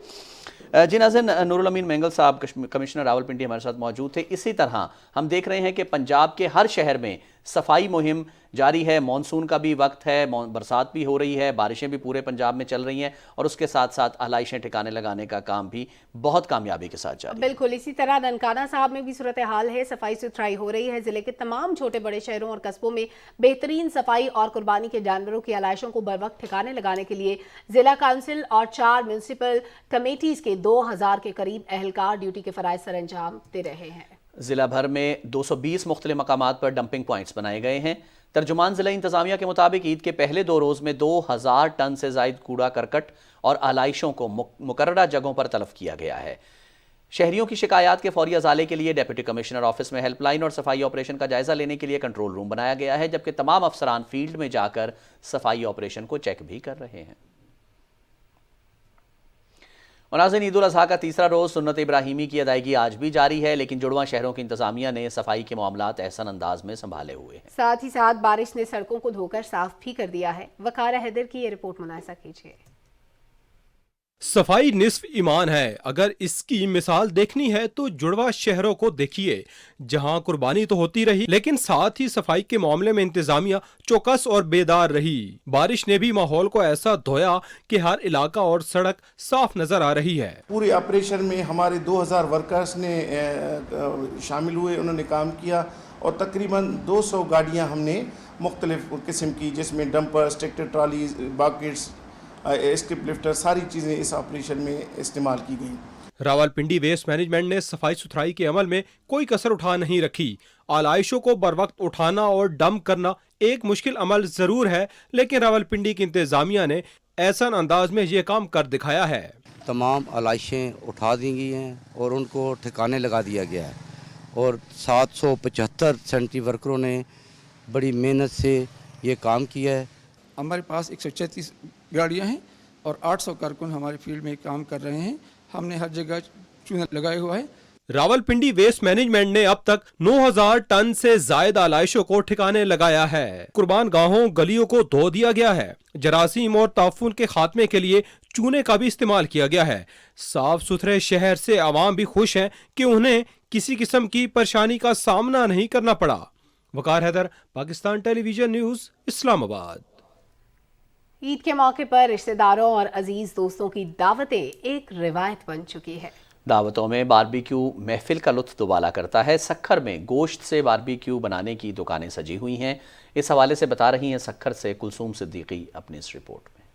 جی ناظرین, نور الامین مینگل صاحب کمشنر راولپنڈی ہمارے ساتھ موجود تھے. اسی طرح ہم دیکھ رہے ہیں کہ پنجاب کے ہر شہر میں صفائی مہم جاری ہے. مانسون کا بھی وقت ہے, برسات بھی ہو رہی ہے, بارشیں بھی پورے پنجاب میں چل رہی ہیں, اور اس کے ساتھ ساتھ آلائشیں ٹھکانے لگانے کا کام بھی بہت کامیابی کے ساتھ جاری ہے. بالکل اسی طرح ننکانہ صاحب میں بھی صورتحال ہے, صفائی ستھرائی ہو رہی ہے. ضلع کے تمام چھوٹے بڑے شہروں اور قصبوں میں بہترین صفائی اور قربانی کے جانوروں کی آلائشوں کو بروقت ٹھکانے لگانے کے لیے ضلع کونسل اور 4 میونسپل کمیٹیز کے 2000 کے قریب اہلکار ڈیوٹی کے فرائض سر انجام دے رہے ہیں. ضلع بھر میں 220 مختلف مقامات پر ڈمپنگ پوائنٹس بنائے گئے ہیں. ترجمان ضلع انتظامیہ کے مطابق عید کے پہلے 2 روز میں 2000 ٹن سے زائد کوڑا کرکٹ اور آلائشوں کو مقررہ جگہوں پر تلف کیا گیا ہے. شہریوں کی شکایات کے فوری ازالے کے لیے ڈپٹی کمشنر آفس میں ہیلپ لائن اور صفائی آپریشن کا جائزہ لینے کے لیے کنٹرول روم بنایا گیا ہے, جبکہ تمام افسران فیلڈ میں جا کر صفائی آپریشن کو چیک بھی کر رہے ہیں. اور ناظرین, عید الاضحیٰ کا تیسرا روز سنت ابراہیمی کی ادائیگی آج بھی جاری ہے, لیکن جڑواں شہروں کی انتظامیہ نے صفائی کے معاملات احسن انداز میں سنبھالے ہوئے ہیں. ساتھ ہی ساتھ بارش نے سڑکوں کو دھو کر صاف بھی کر دیا ہے. وقار حیدر کی یہ رپورٹ مناظر کیجیے. صفائی نصف ایمان ہے. اگر اس کی مثال دیکھنی ہے تو جڑواں شہروں کو دیکھیے, جہاں قربانی تو ہوتی رہی لیکن ساتھ ہی صفائی کے معاملے میں انتظامیہ چوکس اور بیدار رہی. بارش نے بھی ماحول کو ایسا دھویا کہ ہر علاقہ اور سڑک صاف نظر آ رہی ہے. پورے آپریشن میں ہمارے 2000 ورکرز نے شامل ہوئے, انہوں نے کام کیا, اور تقریباً 200 گاڑیاں ہم نے مختلف قسم کی, جس میں ڈمپرز, ٹریکٹر ٹرالیز, باکٹس, اسٹپ لفٹر, ساری چیزیں اس آپریشن میں استعمال کی گئیں. راولپنڈی ویسٹ مینجمنٹ نے صفائی ستھرائی کے عمل میں کوئی کسر اٹھا نہیں رکھی. آلائشوں کو بروقت اٹھانا اور ڈمپ کرنا ایک مشکل عمل ضرور ہے, لیکن راولپنڈی کی انتظامیہ نے احسن انداز میں یہ کام کر دکھایا ہے. تمام آلائشیں اٹھا دی گئی ہیں اور ان کو ٹھکانے لگا دیا گیا ہے, اور 775 سینٹری ورکروں نے بڑی محنت سے یہ کام کیا ہے. ہمارے پاس 136 گاڑیاں ہیں اور 800 کارکن ہمارے فیلڈ میں کام کر رہے ہیں. ہم نے ہر جگہ چونا لگائے ہوا ہے. راولپنڈی ویسٹ مینجمنٹ نے اب تک 9000 ٹن سے زائد آلائشوں کو ٹھکانے لگایا ہے. قربان گاہوں گلیوں کو دھو دیا گیا ہے. جراثیم اور تعفن کے خاتمے کے لیے چونے کا بھی استعمال کیا گیا ہے. صاف ستھرے شہر سے عوام بھی خوش ہیں کہ انہیں کسی قسم کی پریشانی کا سامنا نہیں کرنا پڑا. وقار حیدر, پاکستان ٹیلی ویژن نیوز, اسلام آباد. عید کے موقع پر رشتہ داروں اور عزیز دوستوں کی دعوتیں ایک روایت بن چکی ہے. دعوتوں میں باربیکیو محفل کا لطف دوبالا کرتا ہے. سکھر میں گوشت سے باربیکیو بنانے کی دکانیں سجی ہوئی ہیں. اس حوالے سے بتا رہی ہیں سکھر سے کلثوم صدیقی اپنی اس رپورٹ میں.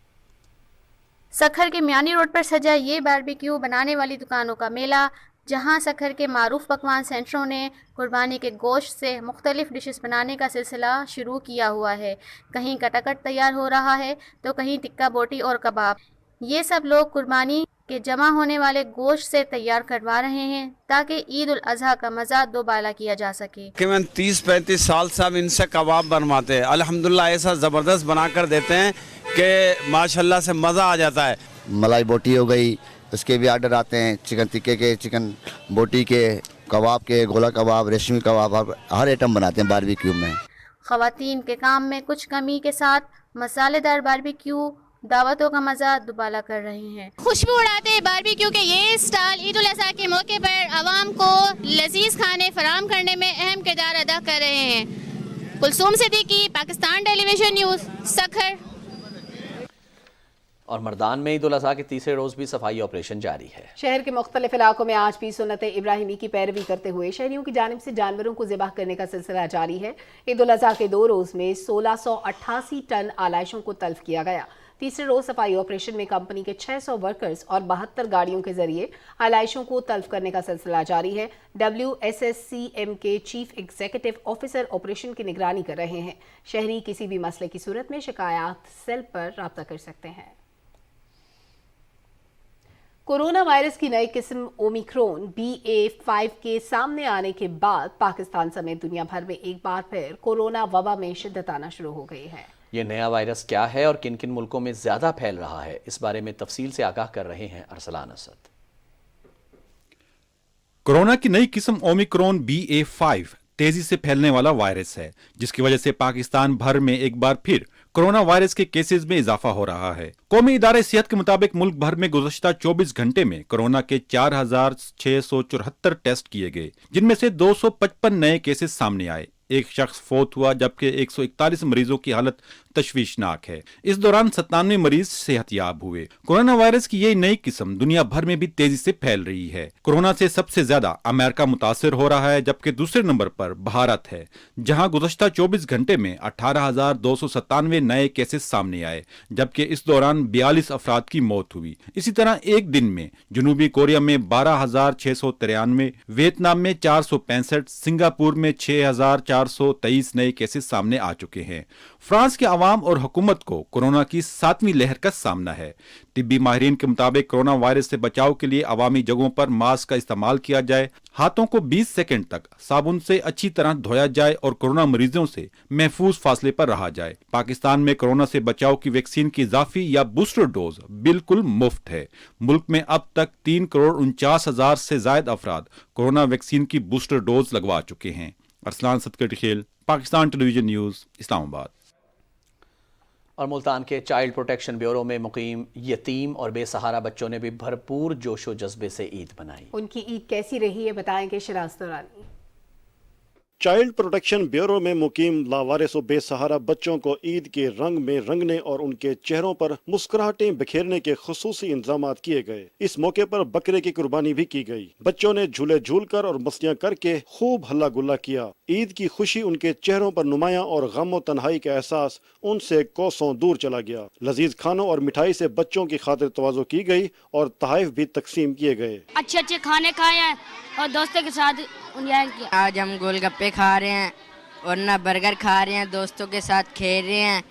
سکھر کے میانی روڈ پر سجا یہ باربیکیو بنانے والی دکانوں کا میلہ جہاں سکھر کے معروف پکوان سینٹروں نے قربانی کے گوشت سے مختلف ڈشز بنانے کا سلسلہ شروع کیا ہوا ہے. کہیں کٹاکٹ تیار ہو رہا ہے تو کہیں ٹکا بوٹی اور کباب. یہ سب لوگ قربانی کے جمع ہونے والے گوشت سے تیار کروا رہے ہیں تاکہ عید الاضحیٰ کا مزہ دوبالا کیا جا سکے. تقریباً 30-35 سال سے ہم ان سے کباب بنواتے ہیں. الحمدللہ ایسا زبردست بنا کر دیتے ہیں کہ ماشاءاللہ سے مزہ آ جاتا ہے. ملائی بوٹی ہو گئی، اس کے بھی آرڈر آتے ہیں، چکن ٹکے کے، چکن بوٹی کے، کباب کے، گولا کباب، ریشمی کباب، ہر ایٹم بناتے ہیں باربیکیو میں. خواتین کے کام میں کچھ کمی کے ساتھ مسالے دار باربیکیو دعوتوں کا مزہ دوبالا کر رہے ہیں. خوشبو اڑاتے باربیکیو کے یہ اسٹال عید الاضحیٰ کے موقع پر عوام کو لذیذ کھانے فراہم کرنے میں اہم کردار ادا کر رہے ہیں. کلثوم صدیقی، پاکستان ٹیلی ویژن نیوز، سکھر. اور مردان میں عید الاضحیٰ کے تیسرے روز بھی صفائی آپریشن جاری ہے. شہر کے مختلف علاقوں میں آج بھی سنت ابراہیمی کی پیروی کرتے ہوئے شہریوں کی جانب سے جانوروں کو ذبح کرنے کا سلسلہ جاری ہے. عید الاضحیٰ کے 2 روز میں 1688 ٹن آلائشوں کو تلف کیا گیا. تیسرے روز صفائی آپریشن میں کمپنی کے 600 ورکرز اور 72 گاڑیوں کے ذریعے آلائشوں کو تلف کرنے کا سلسلہ جاری ہے. WSSCM کے چیف ایگزیکٹو آفیسر آپریشن کی نگرانی کر رہے ہیں. شہری کسی بھی مسئلے کی صورت میں شکایات سیل پر رابطہ کر سکتے ہیں. کورونا وائرس کی نئی قسم اومیکرون BA.5 کے سامنے آنے کے بعد پاکستان سمیت دنیا بھر میں ایک بار پھر کورونا وبا میں شدت آنا شروع ہو گئی ہے. یہ نیا وائرس کیا ہے اور کن کن ملکوں میں زیادہ پھیل رہا ہے، اس بارے میں تفصیل سے آگاہ کر رہے ہیں ارسلان اسد. کورونا کی نئی قسم اومیکرون BA.5 تیزی سے پھیلنے والا وائرس ہے، جس کی وجہ سے پاکستان بھر میں ایک بار پھر کورونا وائرس کے کیسز میں اضافہ ہو رہا ہے. قومی ادارے صحت کے مطابق ملک بھر میں گزشتہ 24 گھنٹے میں کورونا کے 4674 ٹیسٹ کیے گئے، جن میں سے 255 نئے کیسز سامنے آئے. ایک شخص فوت ہوا جبکہ 141 مریضوں کی حالت تشویشناک ہے. اس دوران 97 مریض صحت یاب ہوئے. کورونا وائرس کی یہ نئی قسم دنیا بھر میں بھی تیزی سے پھیل رہی ہے. کورونا سے سب سے زیادہ امریکہ متاثر ہو رہا ہے، جبکہ دوسرے نمبر پر بھارت ہے، جہاں گزشتہ 24 گھنٹے میں 18,297 نئے کیسز سامنے آئے، جبکہ اس دوران 42 افراد کی موت ہوئی. اسی طرح ایک دن میں جنوبی کوریا میں 12,693، ویتنام میں 465، سنگاپور میں 6,423 نئے کیسز سامنے آ چکے ہیں. فرانس کے عوام اور حکومت کو کورونا کی 7ویں لہر کا سامنا ہے. طبی ماہرین کے مطابق کورونا وائرس سے بچاؤ کے لیے عوامی جگہوں پر ماسک کا استعمال کیا جائے، ہاتھوں کو 20 سیکنڈ تک صابن سے اچھی طرح دھویا جائے اور کورونا مریضوں سے محفوظ فاصلے پر رہا جائے. پاکستان میں کورونا سے بچاؤ کی ویکسین کی اضافی یا بوسٹر ڈوز بالکل مفت ہے. ملک میں اب تک 3,49,000 سے زائد افراد کورونا ویکسین کی بوسٹر ڈوز لگوا چکے ہیں. ارسلان صدقہ کھیل، پاکستان ٹیلی ویژن نیوز، اسلام آباد. اور ملتان کے چائلڈ پروٹیکشن بیورو میں مقیم یتیم اور بے سہارا بچوں نے بھی بھرپور جوش و جذبے سے عید منائی. ان کی عید کیسی رہی ہے بتائیں گے شراز دورانی. چائلڈ پروٹیکشن بیورو میں مقیم لاوارث و بے سہارا بچوں کو عید کے رنگ میں رنگنے اور ان کے چہروں پر مسکراہٹیں بکھیرنے کے خصوصی انتظامات کیے گئے. اس موقع پر بکرے کی قربانی بھی کی گئی. بچوں نے جھولے جھول کر اور مستیاں کر کے خوب ہلا گلا کیا. عید کی خوشی ان کے چہروں پر نمایاں اور غم و تنہائی کا احساس ان سے کوسوں دور چلا گیا. لذیذ کھانوں اور مٹھائی سے بچوں کی خاطر تواضع کی گئی اور تحائف بھی تقسیم کیے گئے. اچھے اچھے کھانے کھائے ہیں اور دوستوں کے ساتھ انجوائے کیا. آج ہم گول گپے کھا رہے ہیں اور نہ برگر کھا رہے ہیں، دوستوں کے ساتھ کھیل رہے ہیں،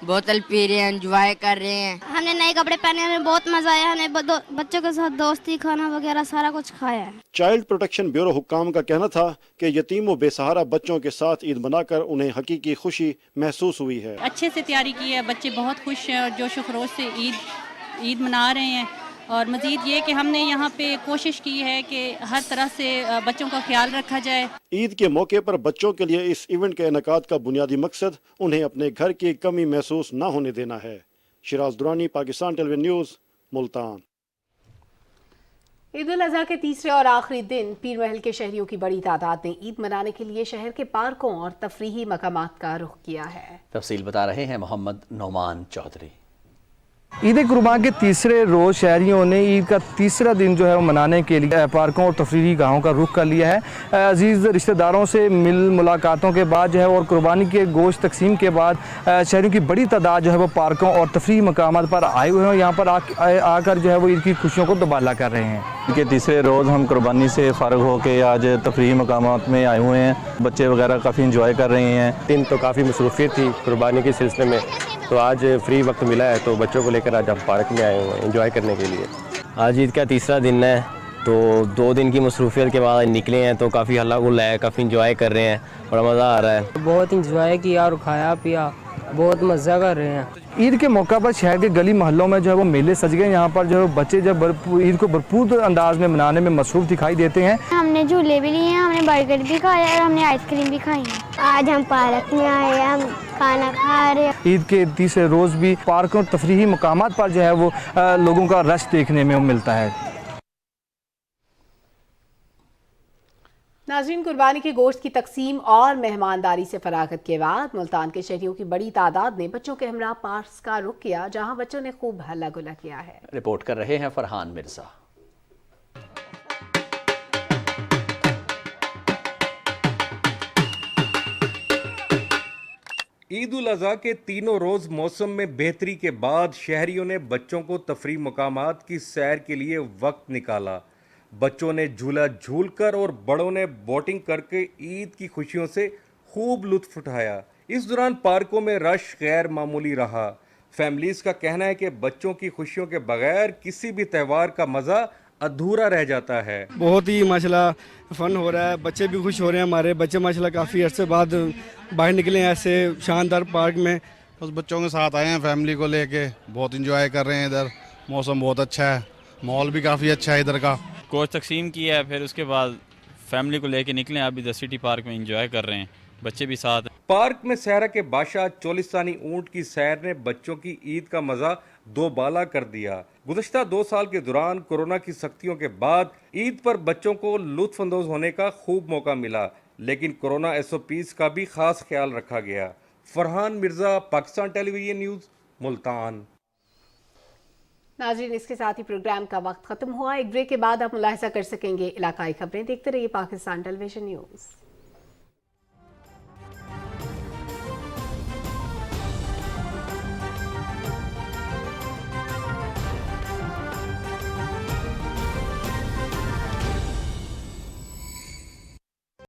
بوتل پی رہے ہیں، انجوائے کر رہے ہیں. ہم نے نئے کپڑے پہنے، ہمیں بہت مزہ آیا. ہم نے بچوں کے ساتھ دوستی، کھانا وغیرہ سارا کچھ کھایا ہے. چائلڈ پروٹیکشن بیورو حکام کا کہنا تھا کہ یتیم و بے سہارا بچوں کے ساتھ عید منا کر انہیں حقیقی خوشی محسوس ہوئی ہے. اچھے سے تیاری کی ہے، بچے بہت خوش ہیں اور جوش و خروش سے عید منا رہے ہیں. اور مزید یہ کہ ہم نے یہاں پہ کوشش کی ہے کہ ہر طرح سے بچوں کا خیال رکھا جائے. عید کے موقع پر بچوں کے لیے اس ایونٹ کے انعقاد کا بنیادی مقصد انہیں اپنے گھر کی کمی محسوس نہ ہونے دینا ہے. شراز درانی، پاکستان ٹیلی ویژن نیوز، ملتان. عید الاضحیٰ کے تیسرے اور آخری دن پیر محل کے شہریوں کی بڑی تعداد نے عید منانے کے لیے شہر کے پارکوں اور تفریحی مقامات کا رخ کیا ہے. تفصیل بتا رہے ہیں محمد نعمان چودھری. ईद कुर्बान के तीसरे रोज़ शहरियों ने ईद का तीसरा दिन जो है वो मनाने के लिए पार्कों और तफरीही गाहों का रुख कर लिया है। अजीज़ रिश्तेदारों से मुलाकातों के बाद जो है और कुर्बानी के गोश्त तकसीम के बाद शहरियों की बड़ी तादाद जो है वो पार्कों और तफरीही मकामात पर आए हुए हैं। यहाँ पर आकर जो है वो ईद की खुशियों को दुबाला कर रहे हैं। ईद के तीसरे रोज़ हम कुर्बानी से फ़ारग होकर आज तफरीही मकामात में आए हुए हैं। बच्चे वगैरह काफ़ी इंजॉय कर रहे हैं। दिन तो काफ़ी मसरूफियत थी कुर्बानी के सिलसिले में, तो आज फ्री वक्त मिला है तो बच्चों को लेकर आज हम पार्क में आए हुए हैं एंजॉय करने के लिए। आज ईद का तीसरा दिन है तो 2 दिन की मसरूफियत के बाद निकले हैं तो काफ़ी हल्ला गुल्ला है, काफ़ी इंजॉय कर रहे हैं, बड़ा मज़ा आ रहा है। बहुत इंजॉय किया और खाया पिया, बहुत मज़ा कर रहे हैं। ईद के मौका पर शहर के गली मोहल्लों में जो है वो मेले सज गए। यहाँ पर जो है बच्चे जब ईद को भरपूर अंदाज में मनाने में मसरूफ़ दिखाई देते हैं। हमने झूले भी लिए हैं, हमने बर्गर भी खाया और हमने आइसक्रीम भी खाई है। आज हम पार्क में आए हैं, हम खाना खा रहे हैं। ईद के तीसरे रोज़ भी पार्कों और तफरीही मकामात पर जो है वो लोगों का रश देखने में मिलता है। नाज़रीन, कुर्बानी के गोश्त की तकसीम और मेहमानदारी से फरागत के बाद मुल्तान के शहरियों की बड़ी तादाद ने बच्चों के हमरा पार्क्स का रुख किया, जहां बच्चों ने खूब हल्ला गुल्ला किया है। रिपोर्ट कर रहे हैं फरहान मिर्जा। ईद उल अज़हा के तीनों रोज़ मौसम में बेहतरी के बाद शहरियों ने बच्चों को तफरीह मकामात की सैर के लिए वक्त निकाला। बच्चों ने झूला झूलकर और बड़ों ने बोटिंग करके ईद की खुशियों से खूब लुत्फ उठाया। इस दौरान पार्कों में रश गैर मामूली रहा। फैमिलीज का कहना है कि बच्चों की खुशियों के बगैर किसी भी त्यौहार का मज़ा अधूरा रह जाता है। बहुत ही माशाल्लाह फन हो रहा है, बच्चे भी खुश हो रहे हैं। हमारे बच्चे माशाल्लाह काफ़ी अरसे बाद बाहर निकले हैं ऐसे शानदार पार्क में। बस बच्चों के साथ आए हैं, फैमिली को लेके बहुत इंजॉय कर रहे हैं। इधर मौसम बहुत अच्छा है, माहौल भी काफ़ी अच्छा है इधर का। गोश्त तकसीम किया है, फिर उसके बाद फैमिली को लेके निकले। अभी द सिटी पार्क में एंजॉय कर रहे हैं, बच्चे भी साथ हैं। पार्क में सहरा के बादशाह चोलिस्तानी ऊंट की सैर ने बच्चों की ईद का मजा दोबाला कर दिया। गुज़श्ता 2 साल के दौरान कोरोना की सख्तियों के बाद ईद पर बच्चों को लुत्फ अंदोज होने का खूब मौका मिला, लेकिन कोरोना SOPs का भी खास ख्याल रखा गया। Farhan Mirza, Pakistan television news, Multan. नाज़रीन, इसके साथ ही प्रोग्राम का वक्त खत्म हुआ। एक ब्रेक के बाद आप मुलाहिजा कर सकेंगे इलाकाई खबरें। देखते रहिए पाकिस्तान टेलीविजन न्यूज़।